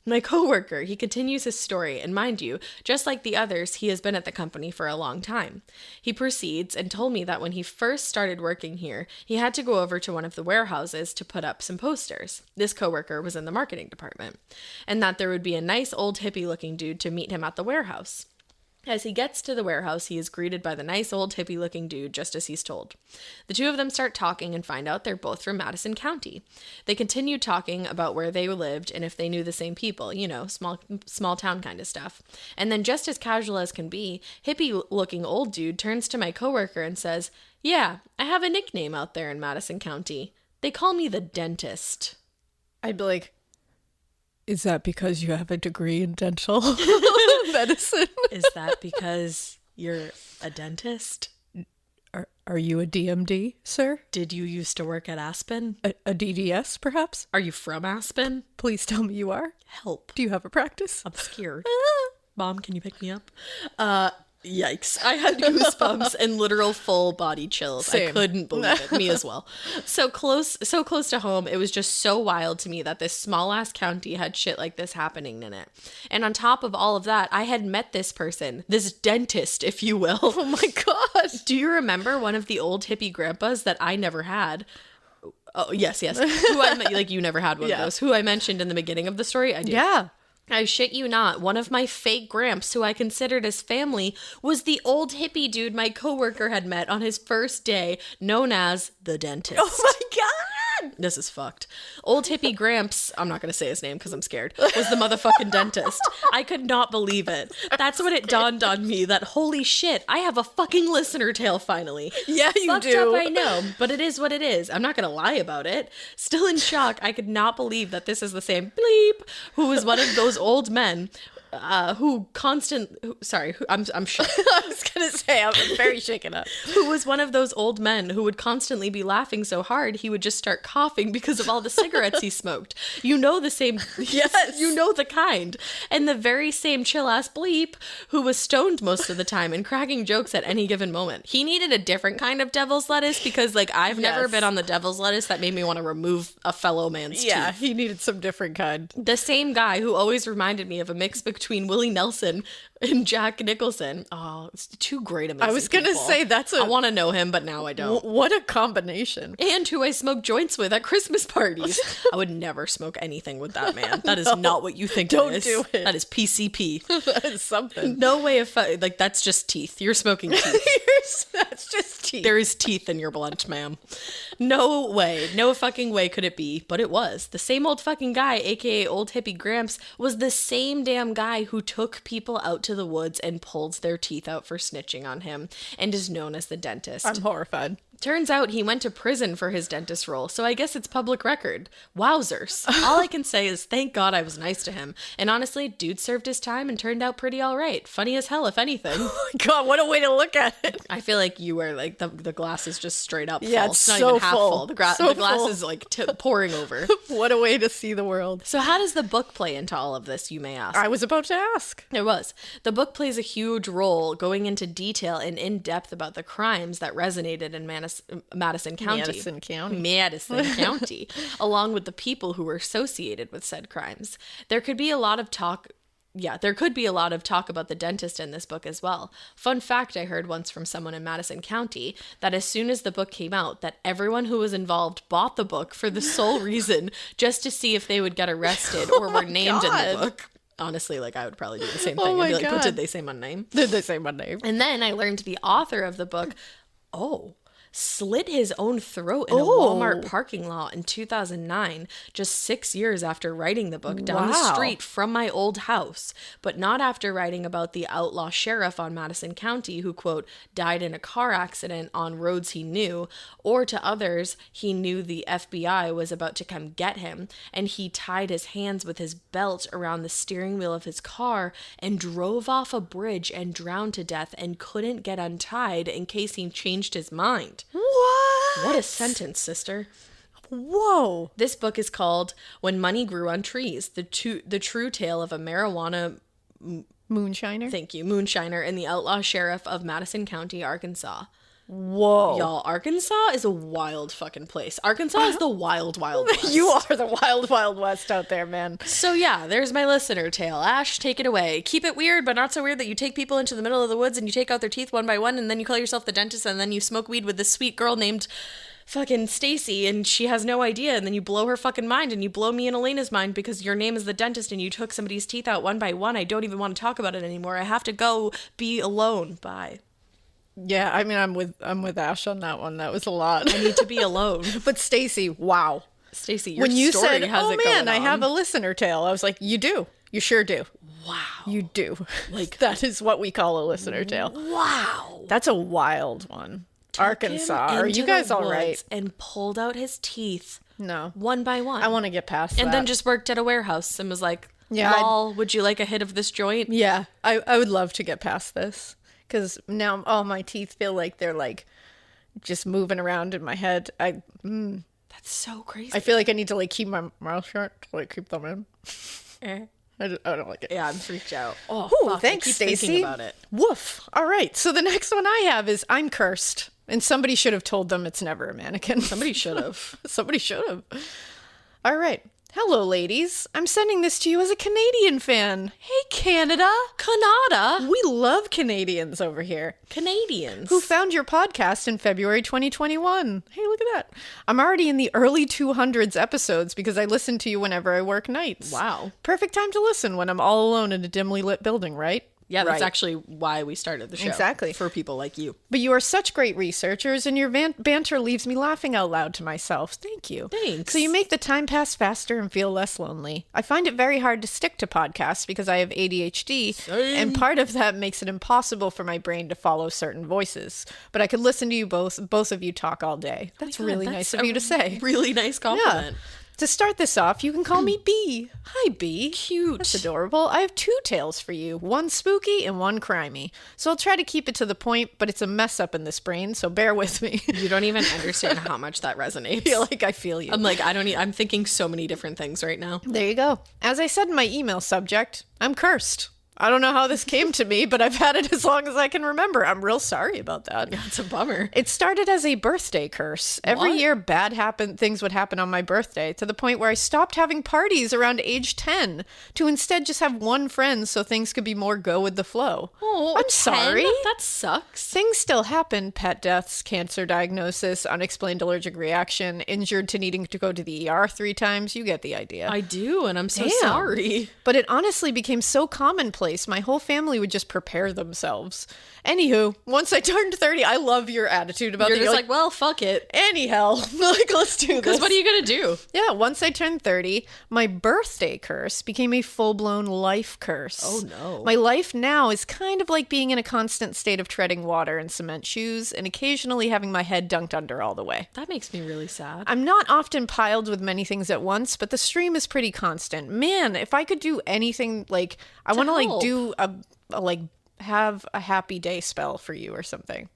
My coworker, he continues his story, and mind you, just like the others, he has been at the company for a long time. He proceeds and told me that when he first started working here, he had to go over to one of the warehouses to put up some posters. This coworker was in the marketing department, and that there would be a nice old hippie-looking dude to meet him at the warehouse. As he gets to the warehouse, he is greeted by the nice old hippie-looking dude, just as he's told. The two of them start talking and find out they're both from Madison County. They continue talking about where they lived and if they knew the same people, you know, small town kind of stuff. And then just as casual as can be, hippie-looking old dude turns to my coworker and says, "Yeah, I have a nickname out there in Madison County. They call me the dentist." I'd be like, is that because you have a degree in dental medicine? Is that because you're a dentist? Are you a DMD, sir? Did you used to work at Aspen? A DDS, perhaps? Are you from Aspen? Please tell me you are. Help. Do you have a practice? I'm scared. Mom, can you pick me up? Yikes. I had goosebumps and literal full body chills. Same. I couldn't believe it. Me as well. So close to home. It was just so wild to me that this small ass county had shit like this happening in it. And on top of all of that, I had met this person, this dentist, if you will. Oh my God. Do you remember one of the old hippie grandpas that I never had? Oh, yes. Who I met, like you never had one of those. Who I mentioned in the beginning of the story. I did. Yeah. I shit you not, one of my fake gramps, who I considered as family, was the old hippie dude my coworker had met on his first day, known as the dentist. Oh my God! This is fucked. Old hippie Gramps, I'm not going to say his name because I'm scared, was the motherfucking dentist. I could not believe it. That's when it dawned on me that, holy shit, I have a fucking listener tale finally. Yeah, you Fucked do. Up, I know, but it is what it is. I'm not going to lie about it. Still in shock, I could not believe that this is the same bleep who was one of those old men I'm shook. I was gonna say, I'm very shaken up. Who was one of those old men who would constantly be laughing so hard he would just start coughing because of all the cigarettes he smoked. You know the same. Yes. You know the kind. And the very same chill-ass bleep who was stoned most of the time and cracking jokes at any given moment. He needed a different kind of devil's lettuce because, like, I've never been on the devil's lettuce that made me want to remove a fellow man's teeth. He needed some different kind. The same guy who always reminded me of a mix between Willie Nelson and Jack Nicholson. Oh, it's too great a mix. I was going to say, I want to know him, but now I don't. What a combination. And who I smoke joints with at Christmas parties. I would never smoke anything with that man. That is not what you think Don't it is. do it. That is PCP. That is something. No way of, like, that's just teeth. You're smoking teeth. That's just teeth. There is teeth in your blunt, ma'am. No way. No fucking way could it be. But it was. The same old fucking guy, aka Old Hippie Gramps, was the same damn guy who took people out to the woods and pulled their teeth out for snitching on him and is known as the dentist. I'm horrified. Turns out he went to prison for his dentist role, so I guess it's public record. Wowzers. All I can say is thank God I was nice to him. And honestly, dude served his time and turned out pretty all right. Funny as hell, if anything. Oh my God, what a way to look at it. I feel like you are like, the glass is just straight up full. Yeah, it's not so even half full. full. The glass full. is like pouring over. What a way to see the world. So how does the book play into all of this, you may ask? I was about to ask. It was. The book plays a huge role going into detail and in depth about the crimes that resonated in Madison County, along with the people who were associated with said crimes. There could be a lot of talk about the dentist in this book as well. Fun fact I heard once from someone in Madison County that as soon as the book came out, that everyone who was involved bought the book for the sole reason just to see if they would get arrested or were named in the book. Honestly, like I would probably do the same thing. I'd be like, but did they say my name? Did they say my name? And then I learned the author of the book, slit his own throat in a Walmart parking lot in 2009, just 6 years after writing the book, down the street from my old house, but not after writing about the outlaw sheriff on Madison County who, quote, died in a car accident on roads he knew, or to others, he knew the FBI was about to come get him, and he tied his hands with his belt around the steering wheel of his car and drove off a bridge and drowned to death and couldn't get untied in case he changed his mind. What a sentence, sister. Whoa. This book is called When Money Grew on Trees, the true tale of a marijuana moonshiner. Thank you, moonshiner and the outlaw sheriff of Madison County, Arkansas. Whoa. Y'all, Arkansas is a wild fucking place. Arkansas is the wild, wild west. You are the wild, wild west out there, man. So yeah, there's my listener tale. Ash, take it away. Keep it weird, but not so weird that you take people into the middle of the woods and you take out their teeth one by one, and then you call yourself the dentist, and then you smoke weed with this sweet girl named fucking Stacy, and she has no idea, and then you blow her fucking mind, and you blow me and Alaina's mind because your name is the dentist and you took somebody's teeth out one by one. I don't even want to talk about it anymore. I have to go be alone. Bye. Yeah, I mean, I'm with Ash on that one. That was a lot. I need to be alone. But Stacy, wow. Stacy, your when you story said, has "Oh it man, going I on." have a listener tale," I was like, "You do. You sure do. Wow. You do. Like that is what we call a listener tale. Wow. That's a wild one. Arkansas. Are you guys all right?" And pulled out his teeth. No. One by one. I want to get past that. And then just worked at a warehouse and was like, Yeah, lol, would you like a hit of this joint? Yeah, I would love to get past this. Because now all my teeth feel like they're like just moving around in my head. That's so crazy. I feel like I need to like keep my mouth shut to like keep them in. I don't like it. Yeah, I'm freaked out. Oh, Ooh, fuck. thanks, I keep Stacy. thinking about it. Woof. All right. So the next one I have is I'm cursed. And somebody should have told them it's never a mannequin. Somebody should have. Somebody should have. All right. Hello, ladies. I'm sending this to you as a Canadian fan. Hey, Canada. Canada? We love Canadians over here. Canadians. Who found your podcast in February 2021. Hey, look at that. I'm already in the early 200s episodes because I listen to you whenever I work nights. Wow. Perfect time to listen when I'm all alone in a dimly lit building, right? Yeah, that's Right. actually why we started the show. Exactly. For people like you. But you are such great researchers, and your banter leaves me laughing out loud to myself. Thank you. Thanks. So you make the time pass faster and feel less lonely. I find it very hard to stick to podcasts because I have ADHD, and part of that makes it impossible for my brain to follow certain voices. But I could listen to you both of you talk all day. That's really nice of you to say. Really nice compliment. Yeah. To start this off, you can call me B. Hi, B. Cute. That's adorable. I have 2 tales for you, one spooky and one crimey. So I'll try to keep it to the point, but it's a mess up in this brain, so bear with me. You don't even understand how much that resonates. I feel you. I'm like, I'm thinking so many different things right now. There you go. As I said in my email subject, I'm cursed. I don't know how this came to me, but I've had it as long as I can remember. I'm real sorry about that. Yeah, it's a bummer. It started as a birthday curse. Every What? year, things would happen on my birthday, to the point where I stopped having parties around age 10 to instead just have one friend so things could be more go with the flow. Oh, I'm 10? sorry. That sucks. Things still happen. Pet deaths, cancer diagnosis, unexplained allergic reaction, injured to needing to go to the ER 3 times. You get the idea. I do, and I'm so Damn. sorry. But it honestly became so commonplace place, my whole family would just prepare themselves. Anywho, once I turned 30, I love your attitude about You're that. just like, well, fuck it. Anyhow, like, let's do this. Because what are you going to do? Yeah, once I turned 30, my birthday curse became a full-blown life curse. Oh, no. My life now is kind of like being in a constant state of treading water in cement shoes and occasionally having my head dunked under all the way. That makes me really sad. I'm not often piled with many things at once, but the stream is pretty constant. Man, if I could do anything, like, I want to, like, do have a happy day spell for you or something.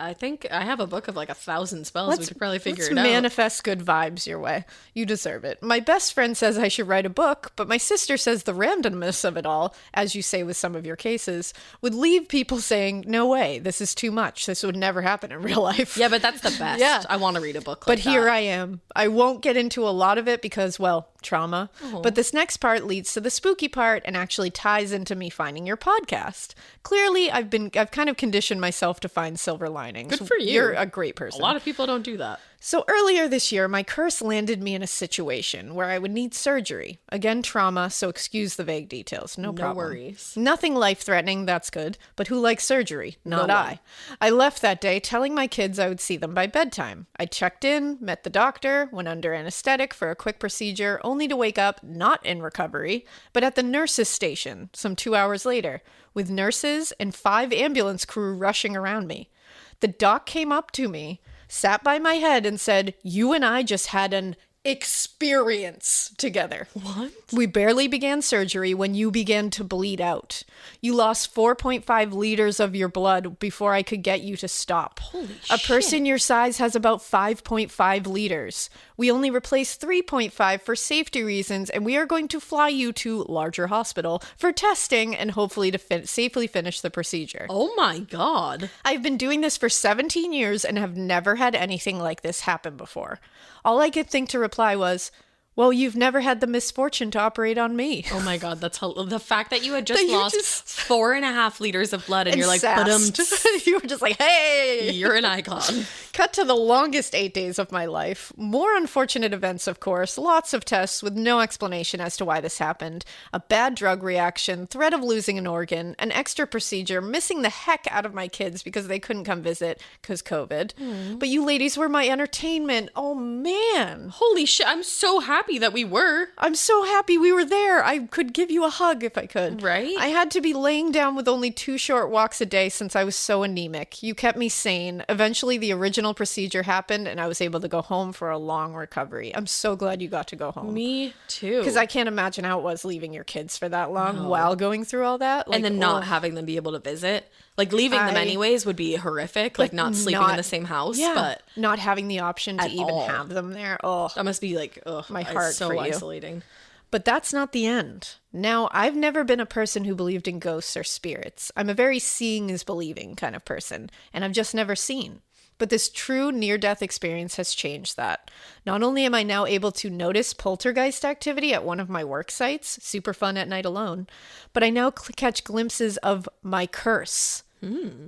I think I have a book of like 1,000 spells. We could probably figure it out. Manifest good vibes your way. You deserve it. My best friend says I should write a book, but my sister says the randomness of it all, as you say with some of your cases, would leave people saying, no way, this is too much. This would never happen in real life. Yeah, but that's the best. Yeah. I want to read a book like But here I am. I won't get into a lot of it because, well, trauma. Oh. But this next part leads to the spooky part and actually ties into me finding your podcast. Clearly, I've kind of conditioned myself to find silver linings. Good for you. You're a great person. A lot of people don't do that. So earlier this year, my curse landed me in a situation where I would need surgery. Again, trauma, so excuse the vague details. No problem. No worries. Nothing life-threatening, that's good. But who likes surgery? Not No I. one. I left that day telling my kids I would see them by bedtime. I checked in, met the doctor, went under anesthetic for a quick procedure, only to wake up not in recovery, but at the nurses' station some 2 hours later, with nurses and 5 ambulance crew rushing around me. The doc came up to me, sat by my head and said, you and I just had an experience together. What? We barely began surgery when you began to bleed out. You lost 4.5 liters of your blood before I could get you to stop. Holy A person your size has about 5.5 liters. We only replaced 3.5 for safety reasons, and we are going to fly you to larger hospital for testing and hopefully to safely finish the procedure. Oh my God. I've been doing this for 17 years and have never had anything like this happen before. All I could think to reply was, well, you've never had the misfortune to operate on me. Oh my God, that's the fact that you had just lost 4.5 liters of blood and you're like, but you were just like, hey, you're an icon. Cut to the longest 8 days of my life. More unfortunate events, of course. Lots of tests with no explanation as to why this happened. A bad drug reaction, threat of losing an organ, an extra procedure, missing the heck out of my kids because they couldn't come visit because COVID. But you ladies were my entertainment. Oh, man. Holy shit, I'm so happy that we were. I'm so happy we were there. I could give you a hug if I could. Right? I had to be laying down with only 2 short walks a day since I was so anemic. You kept me sane. Eventually, the original procedure happened and I was able to go home for a long recovery. I'm so glad you got to go home. Me too. Because I can't imagine how it was leaving your kids for that long while going through all that. And then not having them be able to visit. Like leaving them anyways would be horrific. Like not sleeping in the same house. Yeah, but not having the option to even have them there. Oh, that must be like, my heart so for you. isolating. But that's not the end. Now, I've never been a person who believed in ghosts or spirits. I'm a very seeing is believing kind of person, and I've just never seen. But this true near-death experience has changed that. Not only am I now able to notice poltergeist activity at one of my work sites, super fun at night alone, but I now catch glimpses of my curse.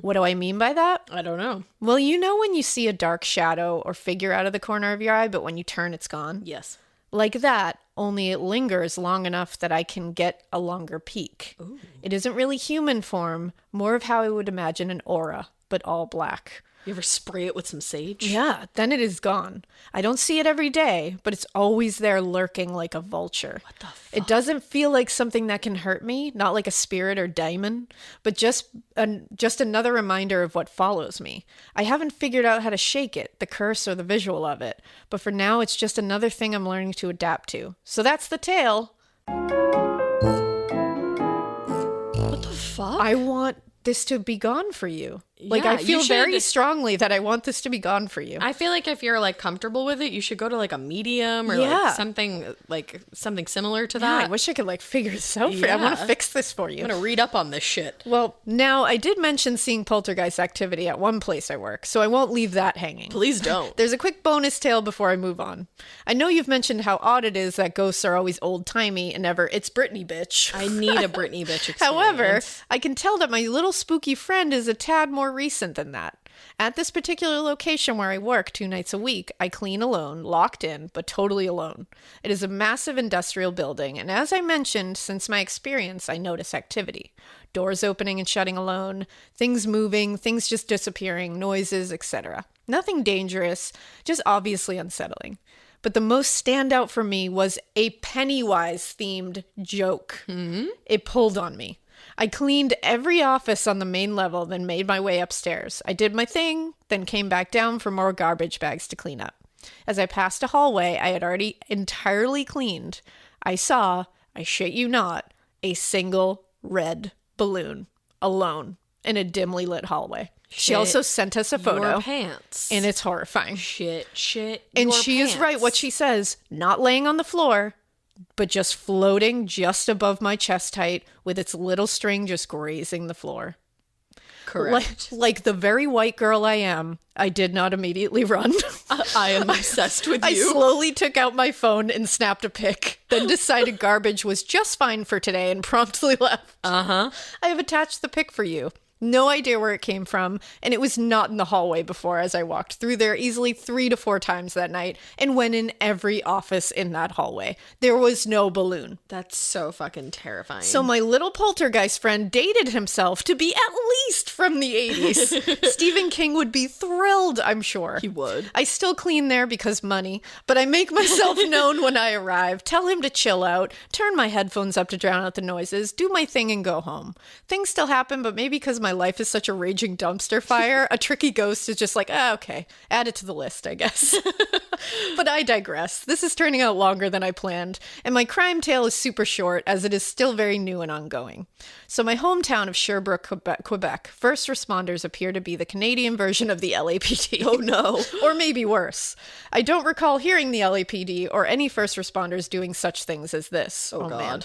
What do I mean by that? I don't know. Well, you know when you see a dark shadow or figure out of the corner of your eye, but when you turn, it's gone? Yes. Like that, only it lingers long enough that I can get a longer peek. Ooh. It isn't really human form, more of how I would imagine an aura, but all black. You ever spray it with some sage? Yeah, then it is gone. I don't see it every day, but it's always there lurking like a vulture. What the fuck? It doesn't feel like something that can hurt me, not like a spirit or daemon, but just another reminder of what follows me. I haven't figured out how to shake it, the curse or the visual of it, but for now it's just another thing I'm learning to adapt to. So that's the tale. What the fuck? I want this to be gone for you. Like, Yeah, I feel you very should- strongly that I want this to be gone for you. I feel like if you're like comfortable with it, you should go to like a medium or Yeah. like something similar to Yeah, that. I wish I could like figure this out for you. I want to Yeah. fix this for you. I'm gonna read up on this shit. Well, now I did mention seeing poltergeist activity at one place I work, so I won't leave that hanging. Please don't. There's a quick bonus tale before I move on. I know you've mentioned how odd it is that ghosts are always old-timey and never, it's Britney, bitch. I need a Britney bitch experience. However, I can tell that my little spooky friend is a tad more recent than that. At this particular location where I work 2 nights a week, I clean alone, locked in, but totally alone. It is a massive industrial building, and as I mentioned, since my experience, I notice activity. Doors opening and shutting alone, things moving, things just disappearing, noises, etc. Nothing dangerous, just obviously unsettling. But the most standout for me was a Pennywise-themed joke. It pulled on me. I cleaned every office on the main level, then made my way upstairs. I did my thing, then came back down for more garbage bags to clean up. As I passed a hallway I had already entirely cleaned, I saw, I shit you not, a single red balloon, alone, in a dimly lit hallway. She also sent us a photo. Your pants. And it's horrifying. Shit, and your she pants. is right what she says, not laying on the floor, but just floating just above my chest height with its little string just grazing the floor. Correct. Like the very white girl I am, I did not immediately run. I am obsessed with you. I slowly took out my phone and snapped a pic, then decided garbage was just fine for today and promptly left. I have attached the pic for you. No idea where it came from, and it was not in the hallway before as I walked through there easily 3 to 4 times that night and went in every office in that hallway. There was no balloon. That's so fucking terrifying. So my little poltergeist friend dated himself to be at least from the 80s. Stephen King would be thrilled, I'm sure. He would. I still clean there because money, but I make myself known when I arrive, tell him to chill out, turn my headphones up to drown out the noises, do my thing and go home. Things still happen, but maybe because my life is such a raging dumpster fire, a tricky ghost is just like, okay, add it to the list, I guess. But I digress. This is turning out longer than I planned, and my crime tale is super short as it is still very new and ongoing. So my hometown of Sherbrooke, Quebec, first responders appear to be the Canadian version of the LAPD. Oh no. Or maybe worse. I don't recall hearing the LAPD or any first responders doing such things as this. Oh God. Man.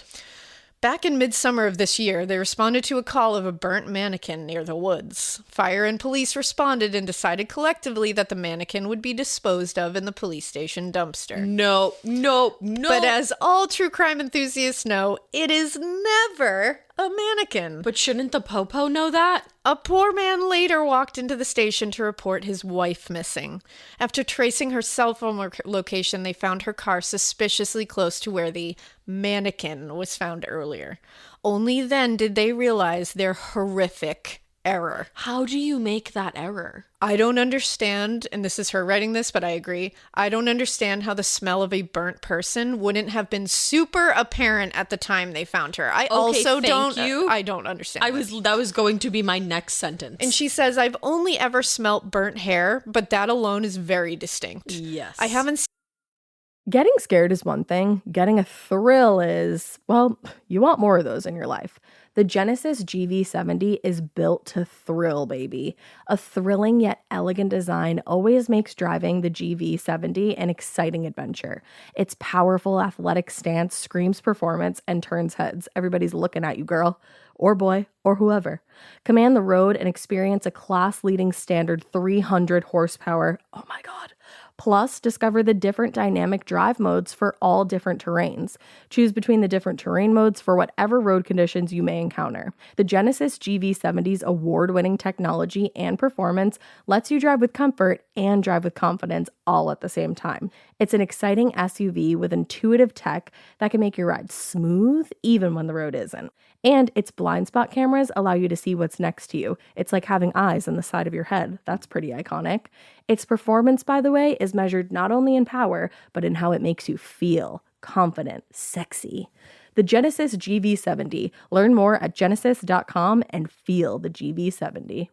Back in midsummer of this year, they responded to a call of a burnt mannequin near the woods. Fire and police responded and decided collectively that the mannequin would be disposed of in the police station dumpster. No. But as all true crime enthusiasts know, it is never a mannequin. But shouldn't the popo know that? A poor man later walked into the station to report his wife missing. After tracing her cell phone location, they found her car suspiciously close to where the mannequin was found earlier. Only then did they realize their horrific error. How do you make that error? I don't understand, and this is her writing this, but I agree. I don't understand how the smell of a burnt person wouldn't have been super apparent at the time they found her. I also don't understand. That was going to be my next sentence. And she says, I've only ever smelt burnt hair, but that alone is very distinct. Yes. I haven't Getting scared is one thing. Getting a thrill is, well, you want more of those in your life. The Genesis GV70 is built to thrill, baby. A thrilling yet elegant design always makes driving the GV70 an exciting adventure. Its powerful athletic stance screams performance and turns heads. Everybody's looking at you, girl, or boy, or whoever. Command the road and experience a class-leading standard 300 horsepower. Oh my God. Plus, discover the different dynamic drive modes for all different terrains. Choose between the different terrain modes for whatever road conditions you may encounter. The Genesis GV70's award-winning technology and performance lets you drive with comfort and drive with confidence all at the same time. It's an exciting SUV with intuitive tech that can make your ride smooth even when the road isn't. And its blind spot cameras allow you to see what's next to you. It's like having eyes on the side of your head. That's pretty iconic. Its performance, by the way, is measured not only in power, but in how it makes you feel confident, sexy. The Genesis GV70. Learn more at genesis.com and feel the GV70.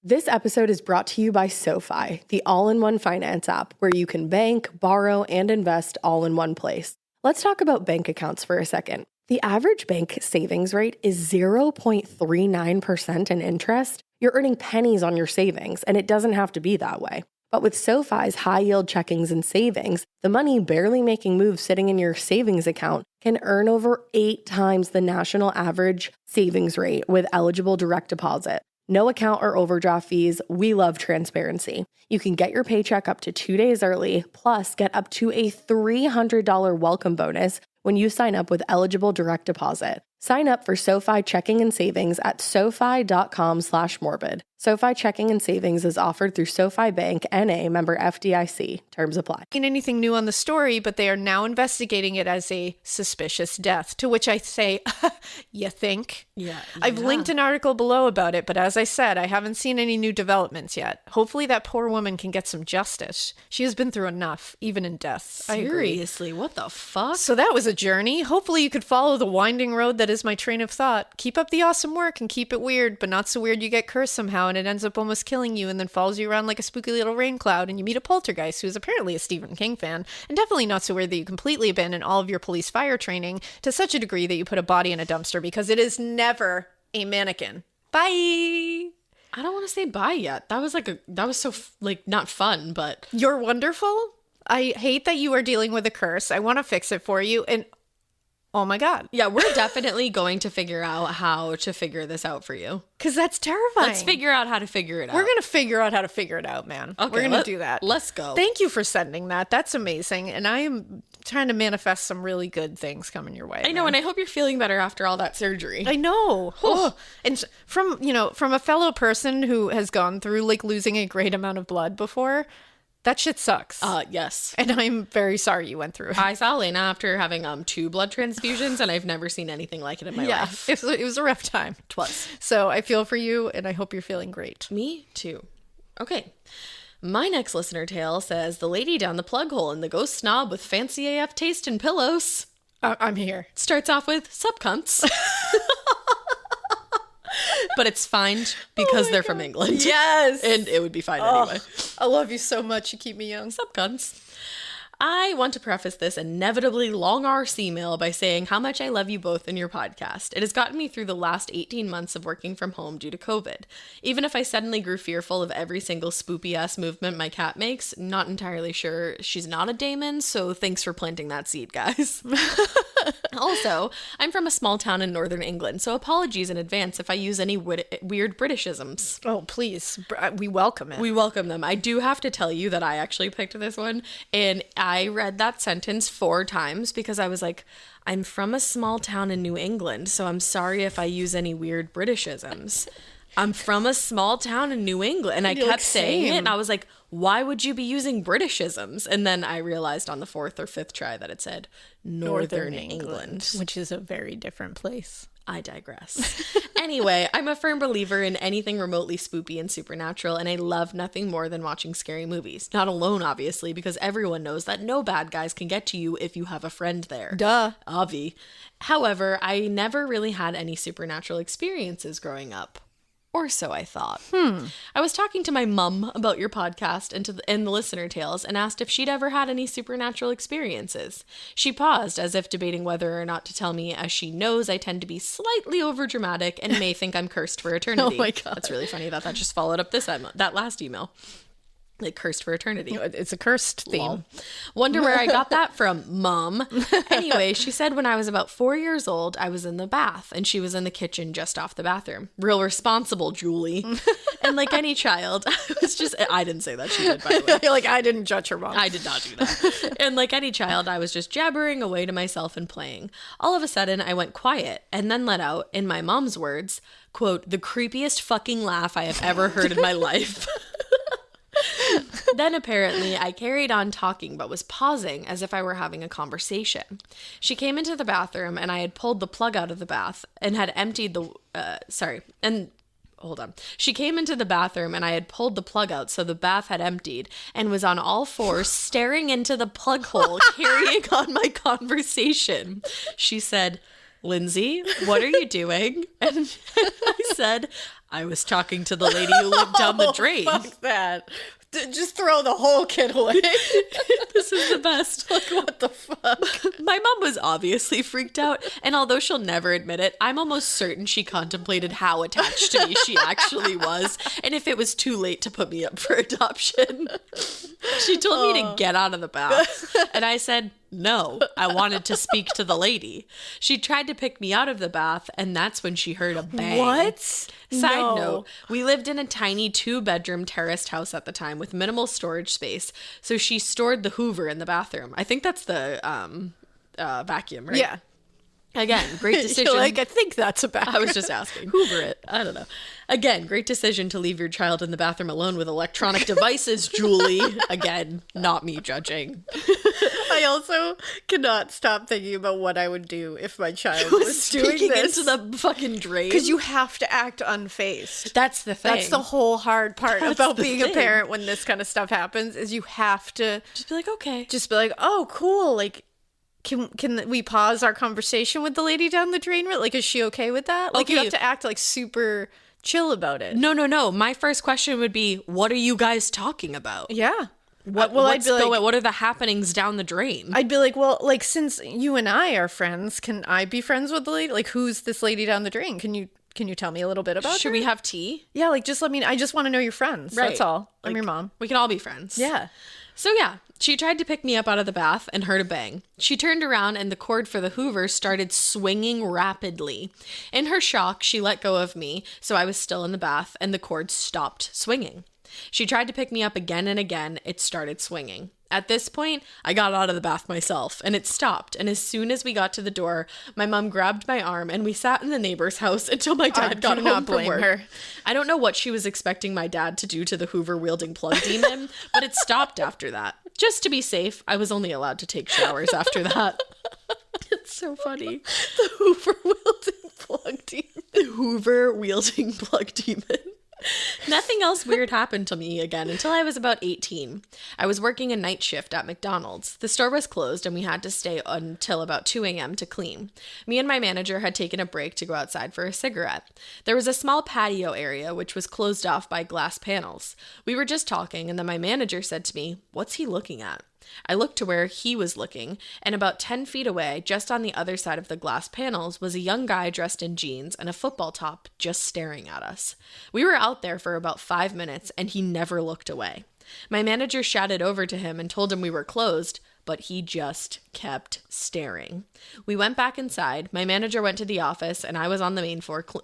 This episode is brought to you by SoFi, the all-in-one finance app where you can bank, borrow, and invest all in one place. Let's talk about bank accounts for a second. The average bank savings rate is 0.39% in interest. You're earning pennies on your savings, and it doesn't have to be that way. But with SoFi's high-yield checkings and savings, the money barely making moves sitting in your savings account can earn over 8 times the national average savings rate with eligible direct deposit. No account or overdraft fees. We love transparency. You can get your paycheck up to 2 days early, plus get up to a $300 welcome bonus when you sign up with eligible direct deposit. Sign up for SoFi checking and savings at sofi.com/morbid. SoFi Checking and Savings is offered through SoFi Bank, N.A., member FDIC. Terms apply. Anything new on the story, but they are now investigating it as a suspicious death, to which I say, you think? Yeah. I've linked an article below about it, but as I said, I haven't seen any new developments yet. Hopefully that poor woman can get some justice. She has been through enough, even in death. I agree. Seriously, what the fuck? So that was a journey. Hopefully you could follow the winding road that is my train of thought. Keep up the awesome work and keep it weird, but not so weird you get cursed somehow and it ends up almost killing you and then follows you around like a spooky little rain cloud and you meet a poltergeist who is apparently a Stephen King fan, and definitely not so weird that you completely abandon all of your police fire training to such a degree that you put a body in a dumpster because it is never a mannequin. Bye! I don't want to say bye yet. That was so not fun, but... You're wonderful. I hate that you are dealing with a curse. I want to fix it for you, and oh my God. Yeah, we're definitely going to figure out how to figure this out for you. Because that's terrifying. Let's figure out how to figure it out. We're going to figure out how to figure it out, man. Okay, we're going to do that. Let's go. Thank you for sending that. That's amazing. And I am trying to manifest some really good things coming your way. I know, and I hope you're feeling better after all that surgery. I know. Oh. And from a fellow person who has gone through like losing a great amount of blood before, that shit sucks. Yes. And I'm very sorry you went through it. I saw Alaina after having 2 blood transfusions, and I've never seen anything like it in my life. It was a rough time. It was. So I feel for you, and I hope you're feeling great. Me too. Okay. My next listener tale says, the lady down the plug hole in the ghost snob with fancy AF taste in pillows. I'm here. Starts off with subcunts. But it's fine because they're from England. Yes. And it would be fine anyway. I love you so much. You keep me young. Subcunts. I want to preface this inevitably long arse email by saying how much I love you both in your podcast. It has gotten me through the last 18 months of working from home due to COVID. Even if I suddenly grew fearful of every single spoopy-ass movement my cat makes, not entirely sure she's not a daemon, so thanks for planting that seed, guys. Also, I'm from a small town in northern England, so apologies in advance if I use any weird Britishisms. Oh, please. We welcome it. We welcome them. I do have to tell you that I actually picked this one, and I read that sentence 4 times because I was like, I'm from a small town in New England, so I'm sorry if I use any weird Britishisms. I'm from a small town in New England. And I kept saying it, and I was like, why would you be using Britishisms? And then I realized on the 4th or 5th try that it said Northern England. Which is a very different place. I digress. Anyway, I'm a firm believer in anything remotely spoopy and supernatural, and I love nothing more than watching scary movies. Not alone, obviously, because everyone knows that no bad guys can get to you if you have a friend there. Duh. Obvi. However, I never really had any supernatural experiences growing up. Or so I thought. I was talking to my mum about your podcast and the listener tales and asked if she'd ever had any supernatural experiences. She paused as if debating whether or not to tell me, as she knows I tend to be slightly overdramatic and may think I'm cursed for eternity. Oh my God. That's really funny that just followed up that last email. Like cursed for eternity. It's a cursed theme. Lol. Wonder where I got that from, Mom. Anyway, she said when I was about 4 years old, I was in the bath and she was in the kitchen just off the bathroom. Real responsible, Julie. And like any child, I didn't say that, she did, by the way. You're like, I didn't judge her, Mom. I did not do that. And like any child, I was just jabbering away to myself and playing. All of a sudden, I went quiet and then let out, in my mom's words, quote, the creepiest fucking laugh I have ever heard in my life. Then apparently I carried on talking but was pausing as if I were having a conversation. She came into the bathroom and I had pulled the plug out of the bath and had emptied the She came into the bathroom and I had pulled the plug out so the bath had emptied and was on all fours staring into the plug hole, carrying on my conversation. She said, Lindsay, what are you doing? And I said, I was talking to the lady who lived down the drain. Fuck that. Just throw the whole kid away. This is the best. Like, what the fuck? My mom was obviously freaked out, and although she'll never admit it, I'm almost certain she contemplated how attached to me she actually was, and if it was too late to put me up for adoption. She told me to get out of the bath, and I said, no, I wanted to speak to the lady. She tried to pick me out of the bath, and that's when she heard a bang. What? Side note, we lived in a tiny 2-bedroom terraced house at the time with minimal storage space, so she stored the Hoover in the bathroom. I think that's the vacuum, right? Yeah. Again, great decision. You're like, I think that's a back. I was just asking. Hoover it. I don't know. Again, great decision to leave your child in the bathroom alone with electronic devices, Julie. Again, not me judging. I also cannot stop thinking about what I would do if my child was doing Peeking this. into the fucking drain. Because you have to act unfazed. That's the thing. That's the whole hard part That's about the being a thing. parent when this kind of stuff happens, is you have to Just be like, okay. just be like, oh, cool. Like, can we pause our conversation with the lady down the drain? Like, is she okay with that? Like, you Okay. have to act like super chill about it. No. My first question would be, what are you guys talking about? Yeah. What are the happenings down the drain? I'd be like, well, like, since you and I are friends, can I be friends with the lady? Like, who's this lady down the drain? Can you tell me a little bit about Should her? we have tea? Yeah, like, just I just want to know your friends. Right. That's all. I'm Like, your mom. We can all be friends. Yeah. So yeah, she tried to pick me up out of the bath and heard a bang. She turned around and the cord for the Hoover started swinging rapidly. In her shock, she let go of me, so I was still in the bath and the cord stopped swinging. She tried to pick me up again and again. It started swinging. At this point, I got out of the bath myself, and it stopped. And as soon as we got to the door, my mom grabbed my arm, and we sat in the neighbor's house until my dad got home from work. her. I don't know what she was expecting my dad to do to the Hoover-wielding plug demon, but it stopped after that. Just to be safe, I was only allowed to take showers after that. It's so funny. The Hoover-wielding plug demon. The Hoover-wielding plug demon. Nothing else weird happened to me again until I was about 18. I was working a night shift at McDonald's. The store was closed and we had to stay until about 2 a.m. to clean. Me and my manager had taken a break to go outside for a cigarette. There was a small patio area which was closed off by glass panels. We were just talking and then my manager said to me, "What's he looking at?" I looked to where he was looking, and about 10 feet away, just on the other side of the glass panels, was a young guy dressed in jeans and a football top just staring at us. We were out there for about 5 minutes, and he never looked away. My manager shouted over to him and told him we were closed, but he just kept staring. We went back inside, my manager went to the office, and I was on the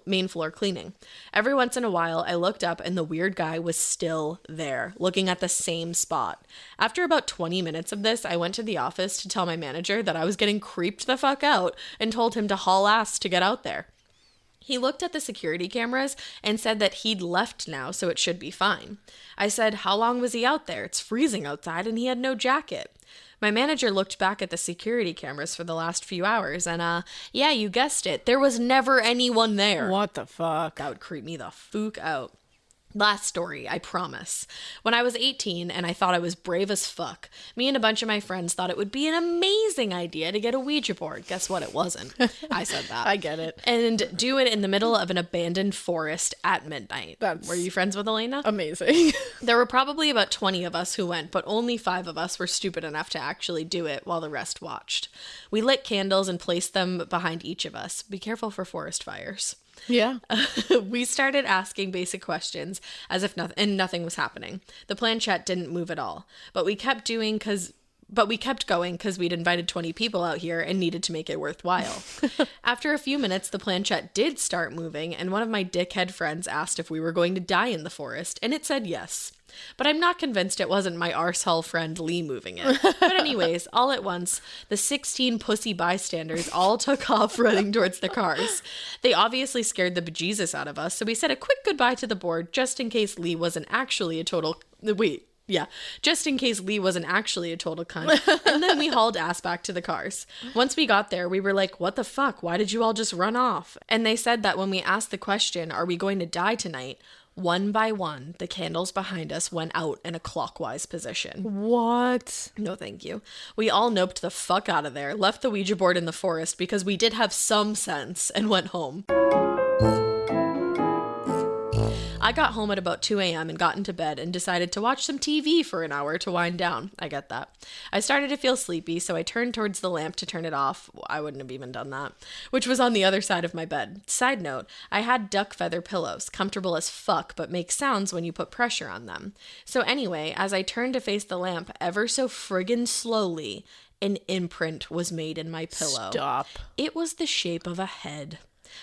main floor cleaning. Every once in a while, I looked up and the weird guy was still there, looking at the same spot. After about 20 minutes of this, I went to the office to tell my manager that I was getting creeped the fuck out and told him to haul ass to get out there. He looked at the security cameras and said that he'd left now, so it should be fine. I said, "How long was he out there? It's freezing outside and he had no jacket." My manager looked back at the security cameras for the last few hours and, yeah, you guessed it. There was never anyone there. What the fuck? That would creep me the fuck out. Last story, I promise. When I was 18 and I thought I was brave as fuck, me and a bunch of my friends thought it would be an amazing idea to get a Ouija board. Guess what? It wasn't. I said that. I get it. And do it in the middle of an abandoned forest at midnight. Were you friends with Alaina? Amazing. There were probably about 20 of us who went, but only 5 of us were stupid enough to actually do it while the rest watched. We lit candles and placed them behind each of us. Be careful for forest fires. Yeah. We started asking basic questions as if nothing was happening. The planchette didn't move at all, but we kept going because we'd invited 20 people out here and needed to make it worthwhile. After a few minutes, the planchette did start moving, and one of my dickhead friends asked if we were going to die in the forest, and it said yes. But I'm not convinced it wasn't my arsehole friend Lee moving it. But anyways, all at once, the 16 pussy bystanders all took off running towards the cars. They obviously scared the bejesus out of us, so we said a quick goodbye to the board just in case Lee wasn't actually a total... just in case Lee wasn't actually a total cunt. And then we hauled ass back to the cars. Once we got there, we were like, what the fuck? Why did you all just run off? And they said that when we asked the question, are we going to die tonight? One by one, the candles behind us went out in a clockwise position. What? No, thank you. We all noped the fuck out of there, left the Ouija board in the forest because we did have some sense, and went home. I got home at about 2 a.m. and got into bed and decided to watch some TV for an hour to wind down. I get that. I started to feel sleepy, so I turned towards the lamp to turn it off. I wouldn't have even done that. Which was on the other side of my bed. Side note, I had duck feather pillows, comfortable as fuck, but make sounds when you put pressure on them. So anyway, as I turned to face the lamp ever so friggin' slowly, an imprint was made in my pillow. Stop. It was the shape of a head.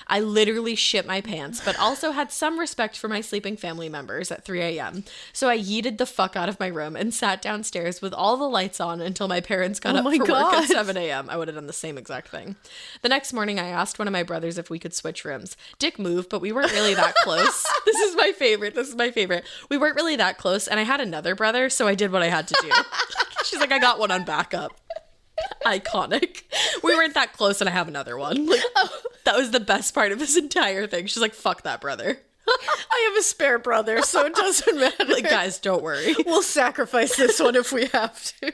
I literally shit my pants, but also had some respect for my sleeping family members at 3 a.m. So I yeeted the fuck out of my room and sat downstairs with all the lights on until my parents got up for work at 7 a.m. I would have done the same exact thing. The next morning, I asked one of my brothers if we could switch rooms. Dick moved, but we weren't really that close. This is my favorite. We weren't really that close, and I had another brother, so I did what I had to do. She's like, I got one on backup. Iconic. We weren't that close, and I have another one. Like, that was the best part of this entire thing. She's like, fuck that brother. I have a spare brother, so it doesn't matter. Like, guys, don't worry. We'll sacrifice this one if we have to.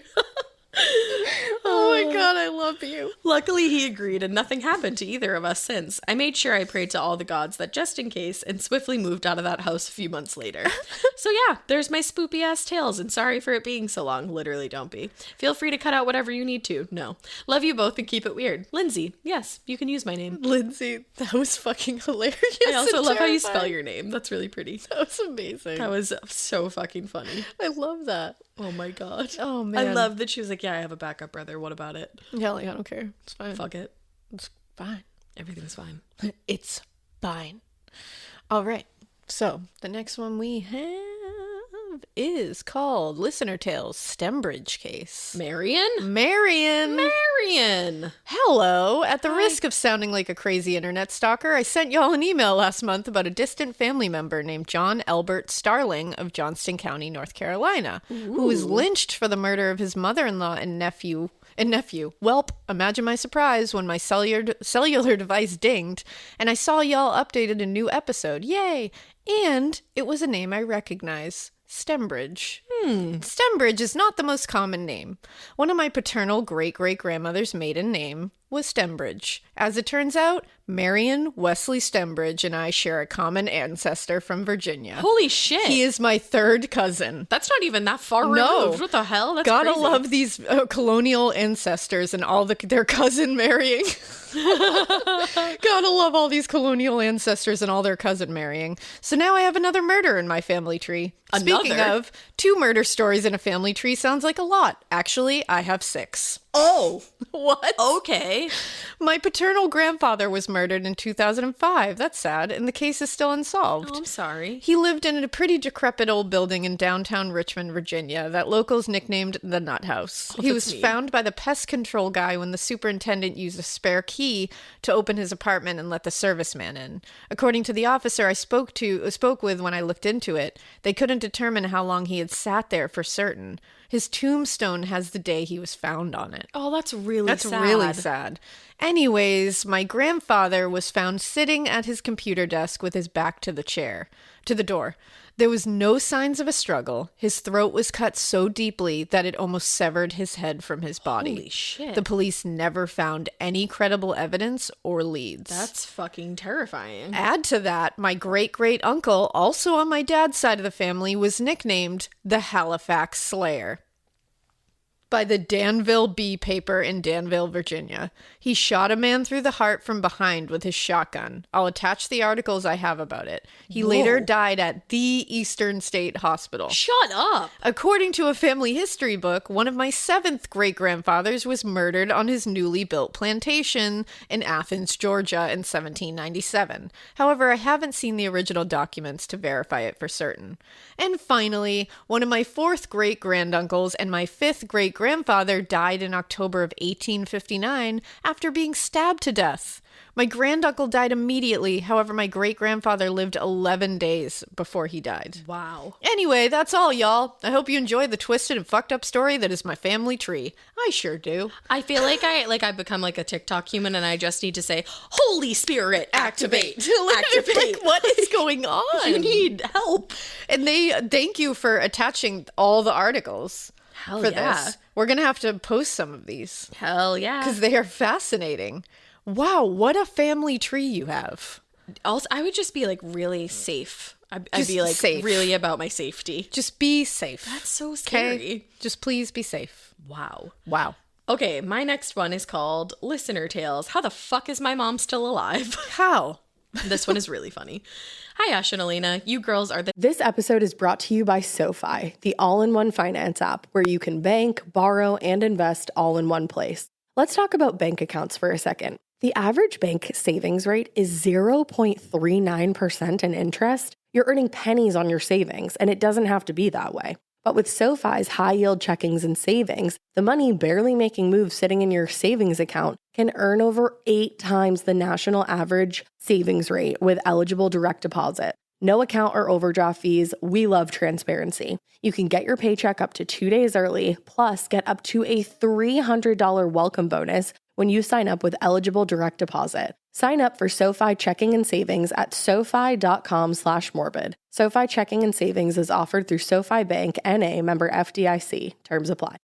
Oh my God, I love you. Luckily, he agreed, and nothing happened to either of us since. I made sure I prayed to all the gods that just in case, and swiftly moved out of that house a few months later. So yeah, there's my spoopy ass tales, and sorry for it being so long. Literally, don't be. Feel free to cut out whatever you need to. No. Love you both and keep it weird. Lindsay. Yes, you can use my name. Lindsay, that was fucking hilarious. I also love how you spell your name. That's really pretty. That was amazing. That was so fucking funny. I love that. Oh my God. Oh man. I love that she was like, yeah, I have a backup brother. What about it? Yeah, like, I don't care. It's fine. Fuck it. It's fine. Everything's fine. It's fine. All right. So the next one we have is called Listener Tales Stembridge Case. Marion. Hello. At the risk of sounding like a crazy internet stalker, I sent y'all an email last month about a distant family member named John Elbert Starling of Johnston County, North Carolina, who was lynched for the murder of his mother-in-law and nephew. Welp, imagine my surprise when my cellular device dinged and I saw y'all updated a new episode. Yay! And it was a name I recognize. Stembridge. Stembridge is not the most common name. One of my paternal great-great-grandmother's maiden name was Stembridge. As it turns out, Marion Wesley Stembridge and I share a common ancestor from Virginia. Holy shit. He is my third cousin. That's not even that far removed. What the hell? That's Gotta crazy. love these colonial ancestors and all their cousin marrying. Gotta love all these colonial ancestors and all their cousin marrying. So now I have another murder in my family tree. Speaking of, 2 murder stories in a family tree sounds like a lot. Actually, I have 6. Oh. What? Okay. My paternal grandfather was murdered in 2005. That's sad, and the case is still unsolved. Oh, I'm sorry. He lived in a pretty decrepit old building in downtown Richmond, Virginia, that locals nicknamed the Nut House. He was found by the pest control guy when the superintendent used a spare key to open his apartment and let the serviceman in. According to the officer I spoke with when I looked into it, they couldn't determine how long he had sat there for certain. His tombstone has the day he was found on it. Oh, that's really sad. Anyways, my grandfather was found sitting at his computer desk with his back to the door. There was no signs of a struggle. His throat was cut so deeply that it almost severed his head from his body. Holy shit. The police never found any credible evidence or leads. That's fucking terrifying. Add to that, my great-great-uncle, also on my dad's side of the family, was nicknamed the Halifax Slayer by the Danville Bee paper in Danville, Virginia. He shot a man through the heart from behind with his shotgun. I'll attach the articles I have about it. He later died at the Eastern State Hospital. Shut up! According to a family history book, one of my 7th great-grandfathers was murdered on his newly built plantation in Athens, Georgia in 1797. However, I haven't seen the original documents to verify it for certain. And finally, one of my 4th great-granduncles and my 5th great-grandfather died in October of 1859 after being stabbed to death. My granduncle died immediately. However, my great-grandfather lived 11 days before he died. Wow. Anyway, that's all, y'all. I hope you enjoyed the twisted and fucked up story that is my family tree. I sure do. I feel like I've become like a TikTok human and I just need to say, Holy Spirit, activate. Activate. Like, what is going on? You need help. And they thank you for attaching all the articles. Hell for yeah. this. We're going to have to post some of these. Hell yeah. Because they are fascinating. Wow, what a family tree you have. Also, I would just be like really safe. I'd be like safe. Really about my safety. Just be safe. That's so scary. Okay? Just please be safe. Wow. Wow. Okay, my next one is called Listener Tales. How the fuck is my mom still alive? How? This one is really funny. Hi, Ash and Alaina. You girls are the... This episode is brought to you by SoFi, the all-in-one finance app where you can bank, borrow, and invest all in one place. Let's talk about bank accounts for a second. The average bank savings rate is 0.39% in interest. You're earning pennies on your savings, and it doesn't have to be that way. But with SoFi's high-yield checkings and savings, the money barely making moves sitting in your savings account can earn over 8 times the national average savings rate with eligible direct deposit. No account or overdraft fees. We love transparency. You can get your paycheck up to 2 days early, plus get up to a $300 welcome bonus when you sign up with eligible direct deposit. Sign up for SoFi checking and savings at SoFi.com/morbid. SoFi checking and savings is offered through SoFi Bank, N.A., member FDIC. Terms apply.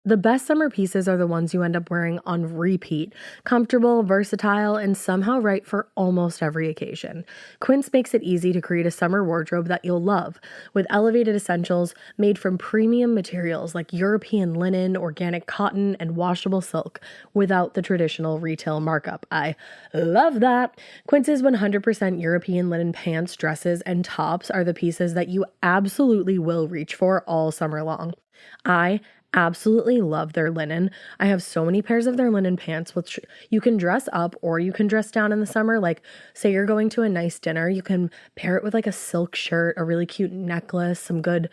The best summer pieces are the ones you end up wearing on repeat. Comfortable, versatile, and somehow right for almost every occasion. Quince makes it easy to create a summer wardrobe that you'll love, with elevated essentials made from premium materials like European linen, organic cotton, and washable silk, without the traditional retail markup. I love that! Quince's 100% European linen pants, dresses, and tops are the pieces that you absolutely will reach for all summer long. I absolutely love their linen. I have so many pairs of their linen pants, which you can dress up or you can dress down in the summer. Like, say you're going to a nice dinner, you can pair it with like a silk shirt, a really cute necklace, some good,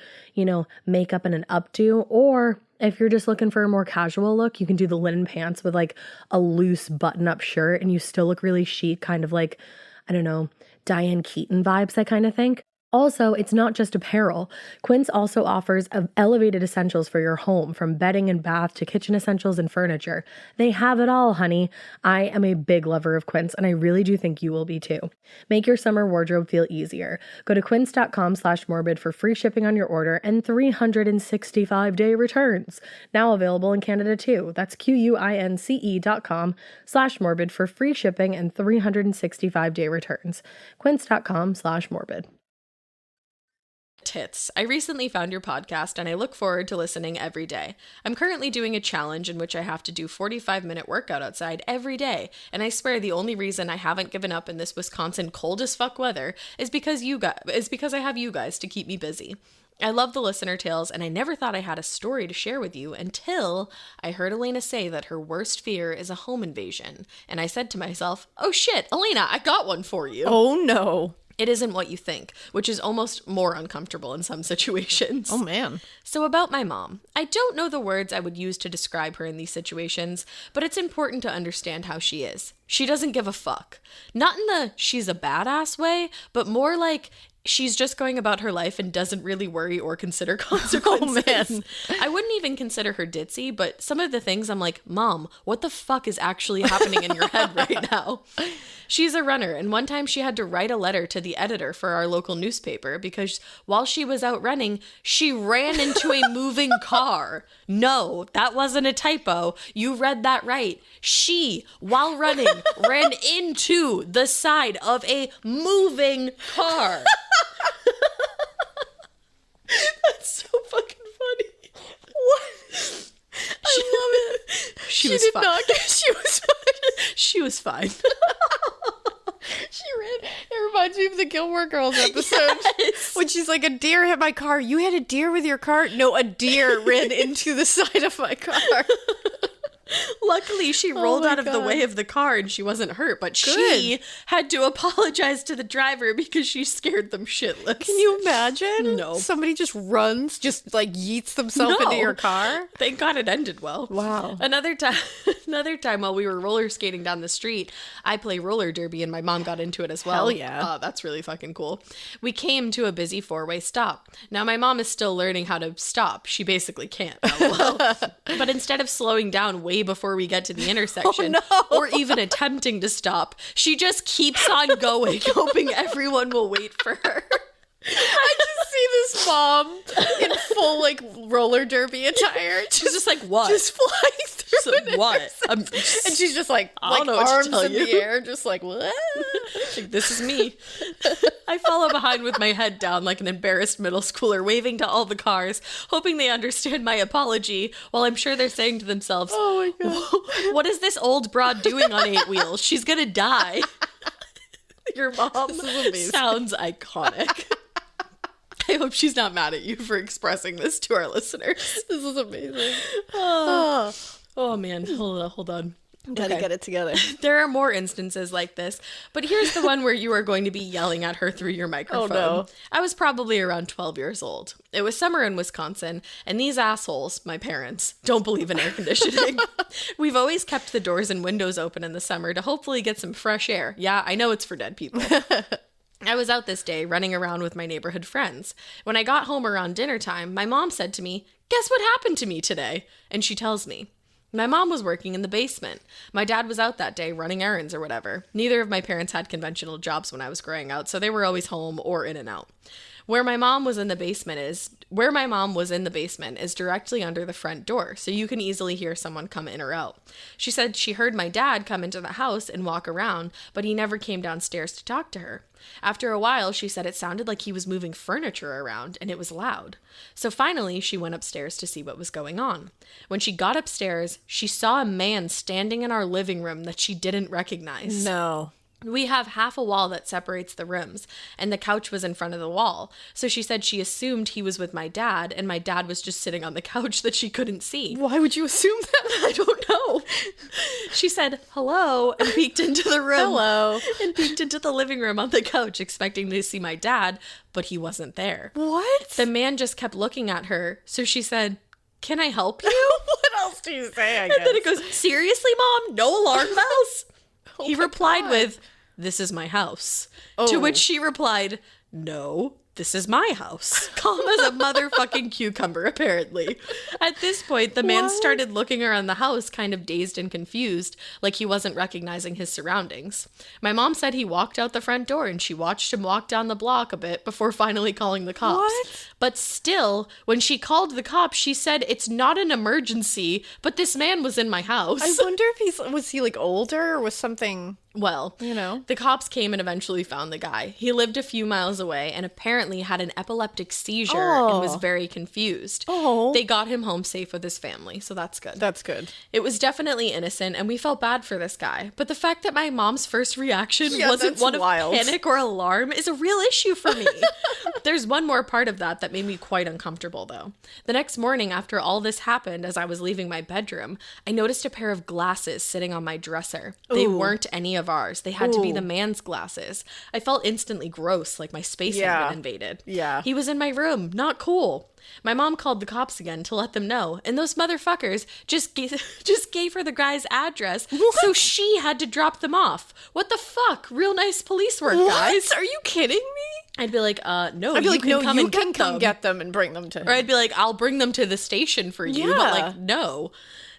makeup and an updo. Or if you're just looking for a more casual look, you can do the linen pants with like a loose button-up shirt and you still look really chic, kind of like, I don't know, Diane Keaton vibes, I kind of think. Also, it's not just apparel. Quince also offers elevated essentials for your home, from bedding and bath to kitchen essentials and furniture. They have it all, honey. I am a big lover of Quince, and I really do think you will be too. Make your summer wardrobe feel easier. Go to quince.com/morbid for free shipping on your order and 365-day returns. Now available in Canada too. That's QUINCE.com/morbid for free shipping and 365-day returns. Quince.com/morbid. Tits. I recently found your podcast and I look forward to listening every day. I'm currently doing a challenge in which I have to do 45-minute workout outside every day, and I swear the only reason I haven't given up in this Wisconsin cold as fuck weather is because I have you guys to keep me busy. I love the listener tales, and I never thought I had a story to share with you until I heard Alaina say that her worst fear is a home invasion, and I said to myself, oh shit, Alaina, I got one for you. Oh no. It isn't what you think, which is almost more uncomfortable in some situations. Oh, man. So about my mom. I don't know the words I would use to describe her in these situations, but it's important to understand how she is. She doesn't give a fuck. Not in the she's a badass way, but more like she's just going about her life and doesn't really worry or consider consequences. Oh, man. I wouldn't even consider her ditzy, but some of the things I'm like, Mom, what the fuck is actually happening in your head right now? She's a runner, and one time she had to write a letter to the editor for our local newspaper because while she was out running, she ran into a moving car. No, that wasn't a typo. You read that right. She, while running, ran into the side of a moving car. That's so fucking funny. What? I love it. She was fine. She was fine. She ran. It reminds me of the Gilmore Girls episode. Yes. When she's like, a deer hit my car. You had a deer with your car? No, a deer ran into the side of my car. Luckily, she rolled out of the way of the car and she wasn't hurt, but she had to apologize to the driver because she scared them shitless. Can you imagine? No. Somebody just runs, just like yeets themselves into your car? Thank God it ended well. Wow. Another time while we were roller skating down the street, I play roller derby and my mom got into it as well. Hell yeah. That's really fucking cool. We came to a busy 4-way stop. Now, my mom is still learning how to stop. She basically can't. But instead of slowing down way before we get to the intersection or even attempting to stop, she just keeps on going, hoping everyone will wait for her. I just see this mom in full like roller derby attire. She's just like, what? Just flying through like, what? And she's just like I don't know what to arms tell in you. the air, just like, what? Like, this is me. I follow behind with my head down like an embarrassed middle schooler, waving to all the cars, hoping they understand my apology, while I'm sure they're saying to themselves, oh my God, what is this old broad doing on 8 wheels? She's gonna die. Your mom sounds iconic. I hope she's not mad at you for expressing this to our listeners. This is amazing. Oh man, hold on. Gotta get it together. There are more instances like this, but here's the one where you are going to be yelling at her through your microphone. Oh, no. I was probably around 12 years old. It was summer in Wisconsin, and these assholes, my parents, don't believe in air conditioning. We've always kept the doors and windows open in the summer to hopefully get some fresh air. Yeah, I know it's for dead people. I was out this day running around with my neighborhood friends. When I got home around dinner time, my mom said to me, "Guess what happened to me today?" And she tells me. My mom was working in the basement. My dad was out that day running errands or whatever. Neither of my parents had conventional jobs when I was growing out, so they were always home or in and out. Where my mom was in the basement is directly under the front door, so you can easily hear someone come in or out. She said she heard my dad come into the house and walk around, but he never came downstairs to talk to her. After a while, she said it sounded like he was moving furniture around, and it was loud. So finally, she went upstairs to see what was going on. When she got upstairs, she saw a man standing in our living room that she didn't recognize. No. We have half a wall that separates the rooms, and the couch was in front of the wall. So she said she assumed he was with my dad, and my dad was just sitting on the couch that she couldn't see. Why would you assume that? I don't know. She said, hello, and peeked into the room. Hello. And peeked into the living room on the couch, expecting to see my dad, but he wasn't there. What? The man just kept looking at her, so she said, "Can I help you?" What else do you say, I guess? And then it goes, "Seriously, Mom? No alarm bells?" He replied with, "This is my house." To which she replied, "No, this is my house." Calm as a motherfucking cucumber, apparently. At this point, the man started looking around the house, kind of dazed and confused, like he wasn't recognizing his surroundings. My mom said he walked out the front door, and she watched him walk down the block a bit before finally calling the cops. What? But still, when she called the cops, she said, "It's not an emergency, but this man was in my house." I wonder if was he like older or was something... Well, you know, the cops came and eventually found the guy. He lived a few miles away and apparently had an epileptic seizure and was very confused. They got him home safe with his family, so that's good. That's good. It was definitely innocent, and we felt bad for this guy. But the fact that my mom's first reaction wasn't one of panic or alarm is a real issue for me. There's one more part of that made me quite uncomfortable, though. The next morning, after all this happened, as I was leaving my bedroom, I noticed a pair of glasses sitting on my dresser. They weren't any of ours. They had to be the man's glasses. I felt instantly gross, like my space had been invaded. Yeah. He was in my room. Not cool. My mom called the cops again to let them know, and those motherfuckers just gave her the guy's address, so she had to drop them off. What the fuck? Real nice police work, guys. Are you kidding me? I'd be like, no, I'd be like, no, you can come get them and bring them to him. Or I'd be like, I'll bring them to the station for you, but like, no.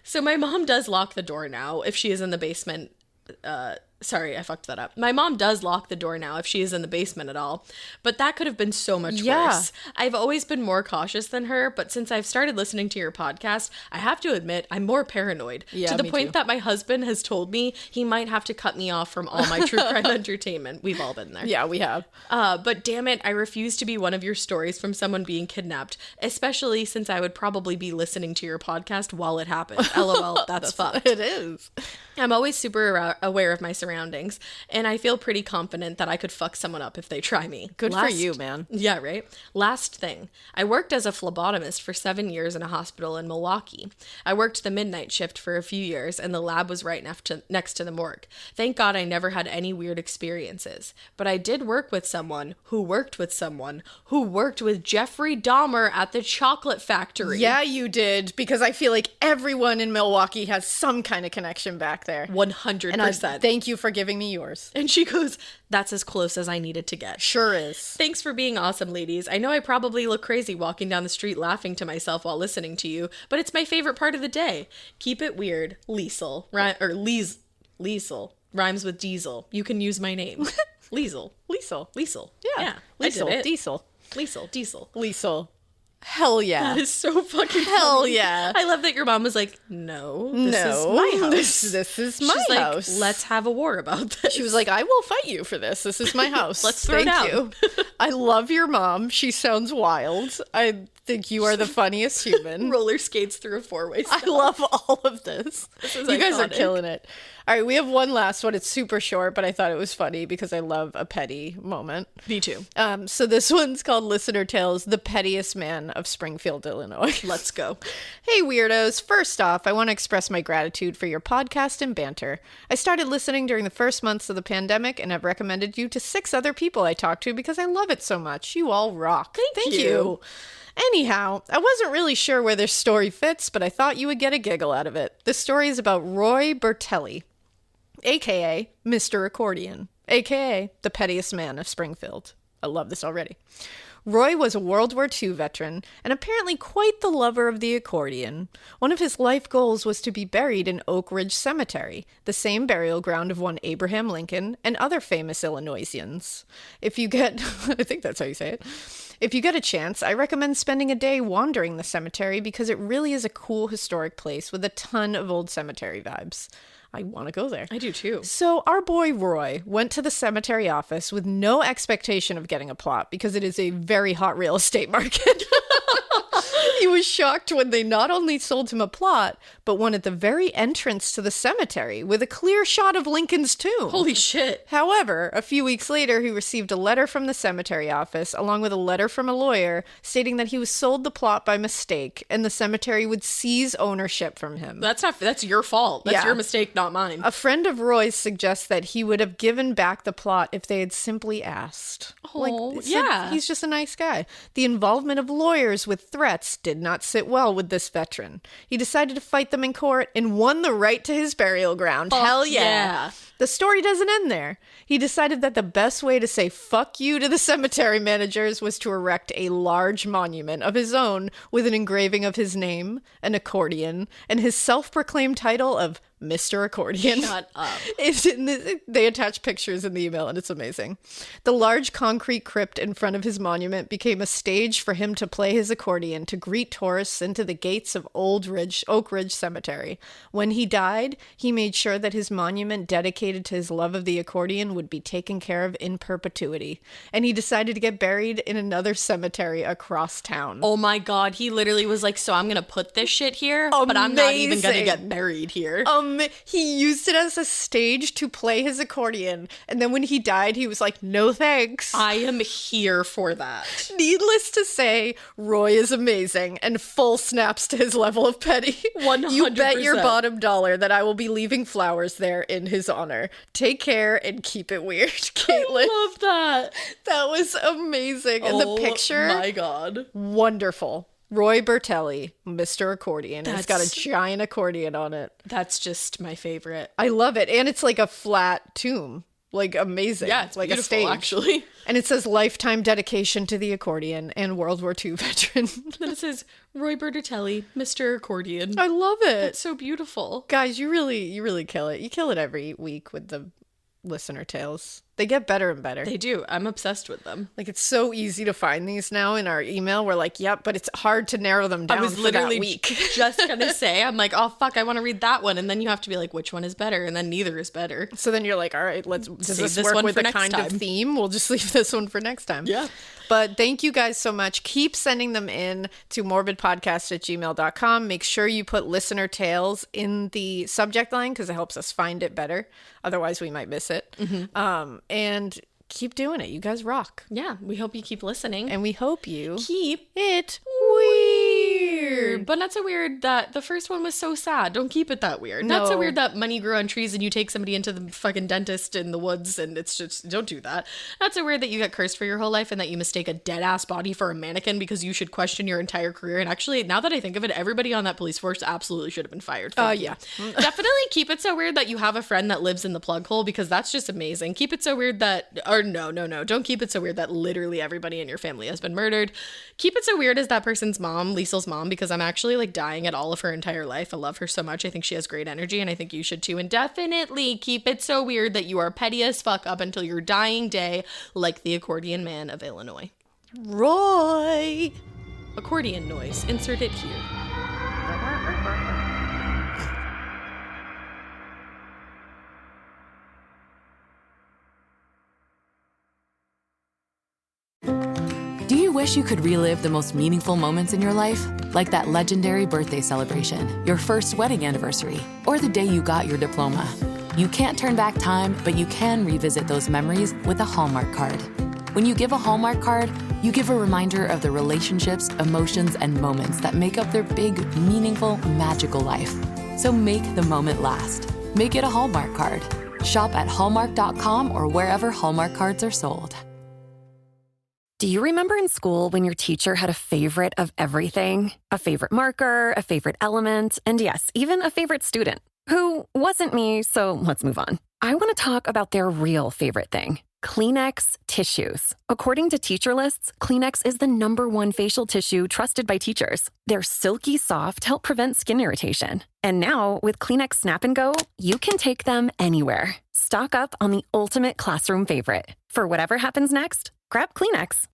So my mom does lock the door now if she is in the basement. Sorry, I fucked that up. My mom does lock the door now if she is in the basement at all, but that could have been so much worse. I've always been more cautious than her, but since I've started listening to your podcast, I have to admit I'm more paranoid to the point that my husband has told me he might have to cut me off from all my true crime entertainment. We've all been there. Yeah, we have. But damn it, I refuse to be one of your stories from someone being kidnapped, especially since I would probably be listening to your podcast while it happened. LOL, that's fucked. It is. I'm always super aware of my surroundings, and I feel pretty confident that I could fuck someone up if they try me. Good for you, man. Yeah, right? Last thing. I worked as a phlebotomist for 7 years in a hospital in Milwaukee. I worked the midnight shift for a few years, and the lab was right next to the morgue. Thank God I never had any weird experiences. But I did work with someone who worked with Jeffrey Dahmer at the chocolate factory. Yeah, you did, because I feel like everyone in Milwaukee has some kind of connection back there. 100%. And thank you for giving me yours. And she goes, that's as close as I needed to get. Sure is. Thanks for being awesome, ladies. I know I probably look crazy walking down the street laughing to myself while listening to you, but it's my favorite part of the day. Keep it weird. Liesel. Liesel. Rhymes with diesel. You can use my name. Liesel. Yeah. Liesel. Diesel. Liesel. Hell yeah. That is so fucking Hell funny. yeah. I love that your mom was like, no, this is my house. This is my She's house. Like, let's have a war about this. She was like, I will fight you for this. This is my house. Let's throw down. you. I love your mom. She sounds wild. I think you are the funniest human. Roller skates through a four-way stop. I love all of this. You guys are iconic. killing it. All right, we have one last one. It's super short, but I thought it was funny because I love a petty moment. Me too. So this one's called Listener Tales, The Pettiest Man of Springfield, Illinois. Let's go. Hey, weirdos. First off, I want to express my gratitude for your podcast and banter. I started listening during the first months of the pandemic, and I've recommended you to 6 other people I talked to because I love it so much. You all rock. Thank you. Anyhow, I wasn't really sure where this story fits, but I thought you would get a giggle out of it. This story is about Roy Bertelli, a.k.a. Mr. Accordion, a.k.a. the pettiest man of Springfield. I love this already. Roy was a World War II veteran and apparently quite the lover of the accordion. One of his life goals was to be buried in Oak Ridge Cemetery, the same burial ground of one Abraham Lincoln and other famous Illinoisians. If you get, I think that's how you say it. If you get a chance, I recommend spending a day wandering the cemetery because it really is a cool historic place with a ton of old cemetery vibes. I want to go there. I do too. So our boy Roy went to the cemetery office with no expectation of getting a plot because it is a very hot real estate market. He was shocked when they not only sold him a plot, but one at the very entrance to the cemetery with a clear shot of Lincoln's tomb. Holy shit. However, a few weeks later, he received a letter from the cemetery office, along with a letter from a lawyer, stating that he was sold the plot by mistake and the cemetery would seize ownership from him. That's your fault. That's your mistake, not mine. A friend of Roy's suggests that he would have given back the plot if they had simply asked. Oh, yeah. He's just a nice guy. The involvement of lawyers with threats did not sit well with this veteran. He decided to fight them in court and won the right to his burial ground. Hell yeah. The story doesn't end there. He decided that the best way to say fuck you to the cemetery managers was to erect a large monument of his own with an engraving of his name, an accordion, and his self-proclaimed title of Mr. Accordion. Shut up. They attach pictures in the email, and it's amazing. The large concrete crypt in front of his monument became a stage for him to play his accordion to greet tourists into the gates of Oak Ridge Cemetery. When he died, he made sure that his monument dedicated to his love of the accordion would be taken care of in perpetuity. And he decided to get buried in another cemetery across town. Oh my god, he literally was like, so I'm gonna put this shit here, but I'm not even gonna get buried here. He used it as a stage to play his accordion, and then when he died, he was like, no thanks. I am here for that. Needless to say, Roy is amazing and full snaps to his level of petty. 100%. You bet your bottom dollar that I will be leaving flowers there in his honor. Take care and keep it weird, Caitlin. I love that. That was amazing. And the picture, my god, wonderful. Roy Bertelli, Mr. Accordion. It's got a giant accordion on it. That's just my favorite. I love it. And it's like a flat tomb. Like, amazing. Yeah, it's like beautiful, a stage. Actually. And it says lifetime dedication to the accordion and World War II veteran. Then it says Roy Bertelli, Mr. Accordion. I love it. It's so beautiful. Guys, you really kill it. You kill it every week with the listener tales. They get better and better. They do. I'm obsessed with them. Like, it's so easy to find these now in our email. We're like, yep, but it's hard to narrow them down. I was literally for that week. just gonna say, I'm like, oh fuck, I want to read that one, and then you have to be like, which one is better, and then neither is better. So then you're like, all right, does Save this this work one with for a next kind time. of theme? We'll just leave this one for next time. Yeah. But thank you guys so much. Keep sending them in to morbidpodcast@gmail.com. Make sure you put listener tales in the subject line because it helps us find it better. Otherwise, we might miss it. Mm-hmm. And keep doing it. You guys rock. Yeah, we hope you keep listening. And we hope you keep it weird. But not so weird that the first one was so sad. Don't keep it that weird. Not so weird that money grew on trees and you take somebody into the fucking dentist in the woods and it's just, don't do that. Not so weird that you get cursed for your whole life and that you mistake a dead ass body for a mannequin because you should question your entire career. And actually, now that I think of it, everybody on that police force absolutely should have been fired. Yeah. Definitely keep it so weird that you have a friend that lives in the plug hole because that's just amazing. Keep it so weird that, or no. Don't keep it so weird that literally everybody in your family has been murdered. Keep it so weird as that person's mom, Liesel's mom, because I'm actually like dying at all of her entire life. I love her so much. I think she has great energy and I think you should too. And definitely keep it so weird that you are petty as fuck up until your dying day, like the accordion man of Illinois. Roy! Accordion noise. Insert it here. Do you wish you could relive the most meaningful moments in your life? Like that legendary birthday celebration, your first wedding anniversary, or the day you got your diploma. You can't turn back time, but you can revisit those memories with a Hallmark card. When you give a Hallmark card, You give a reminder of the relationships, emotions, and moments that make up their big, meaningful, magical life. So make the moment last. Make it a Hallmark card. Shop at Hallmark.com or wherever Hallmark cards are sold. Do you remember in school when your teacher had a favorite of everything? A favorite marker, a favorite element, and yes, even a favorite student? Who wasn't me, so let's move on. I want to talk about their real favorite thing. Kleenex tissues. According to teacher lists, Kleenex is the #1 facial tissue trusted by teachers. They're silky soft, help prevent skin irritation. And now, with Kleenex Snap and Go, you can take them anywhere. Stock up on the ultimate classroom favorite. For whatever happens next, grab Kleenex.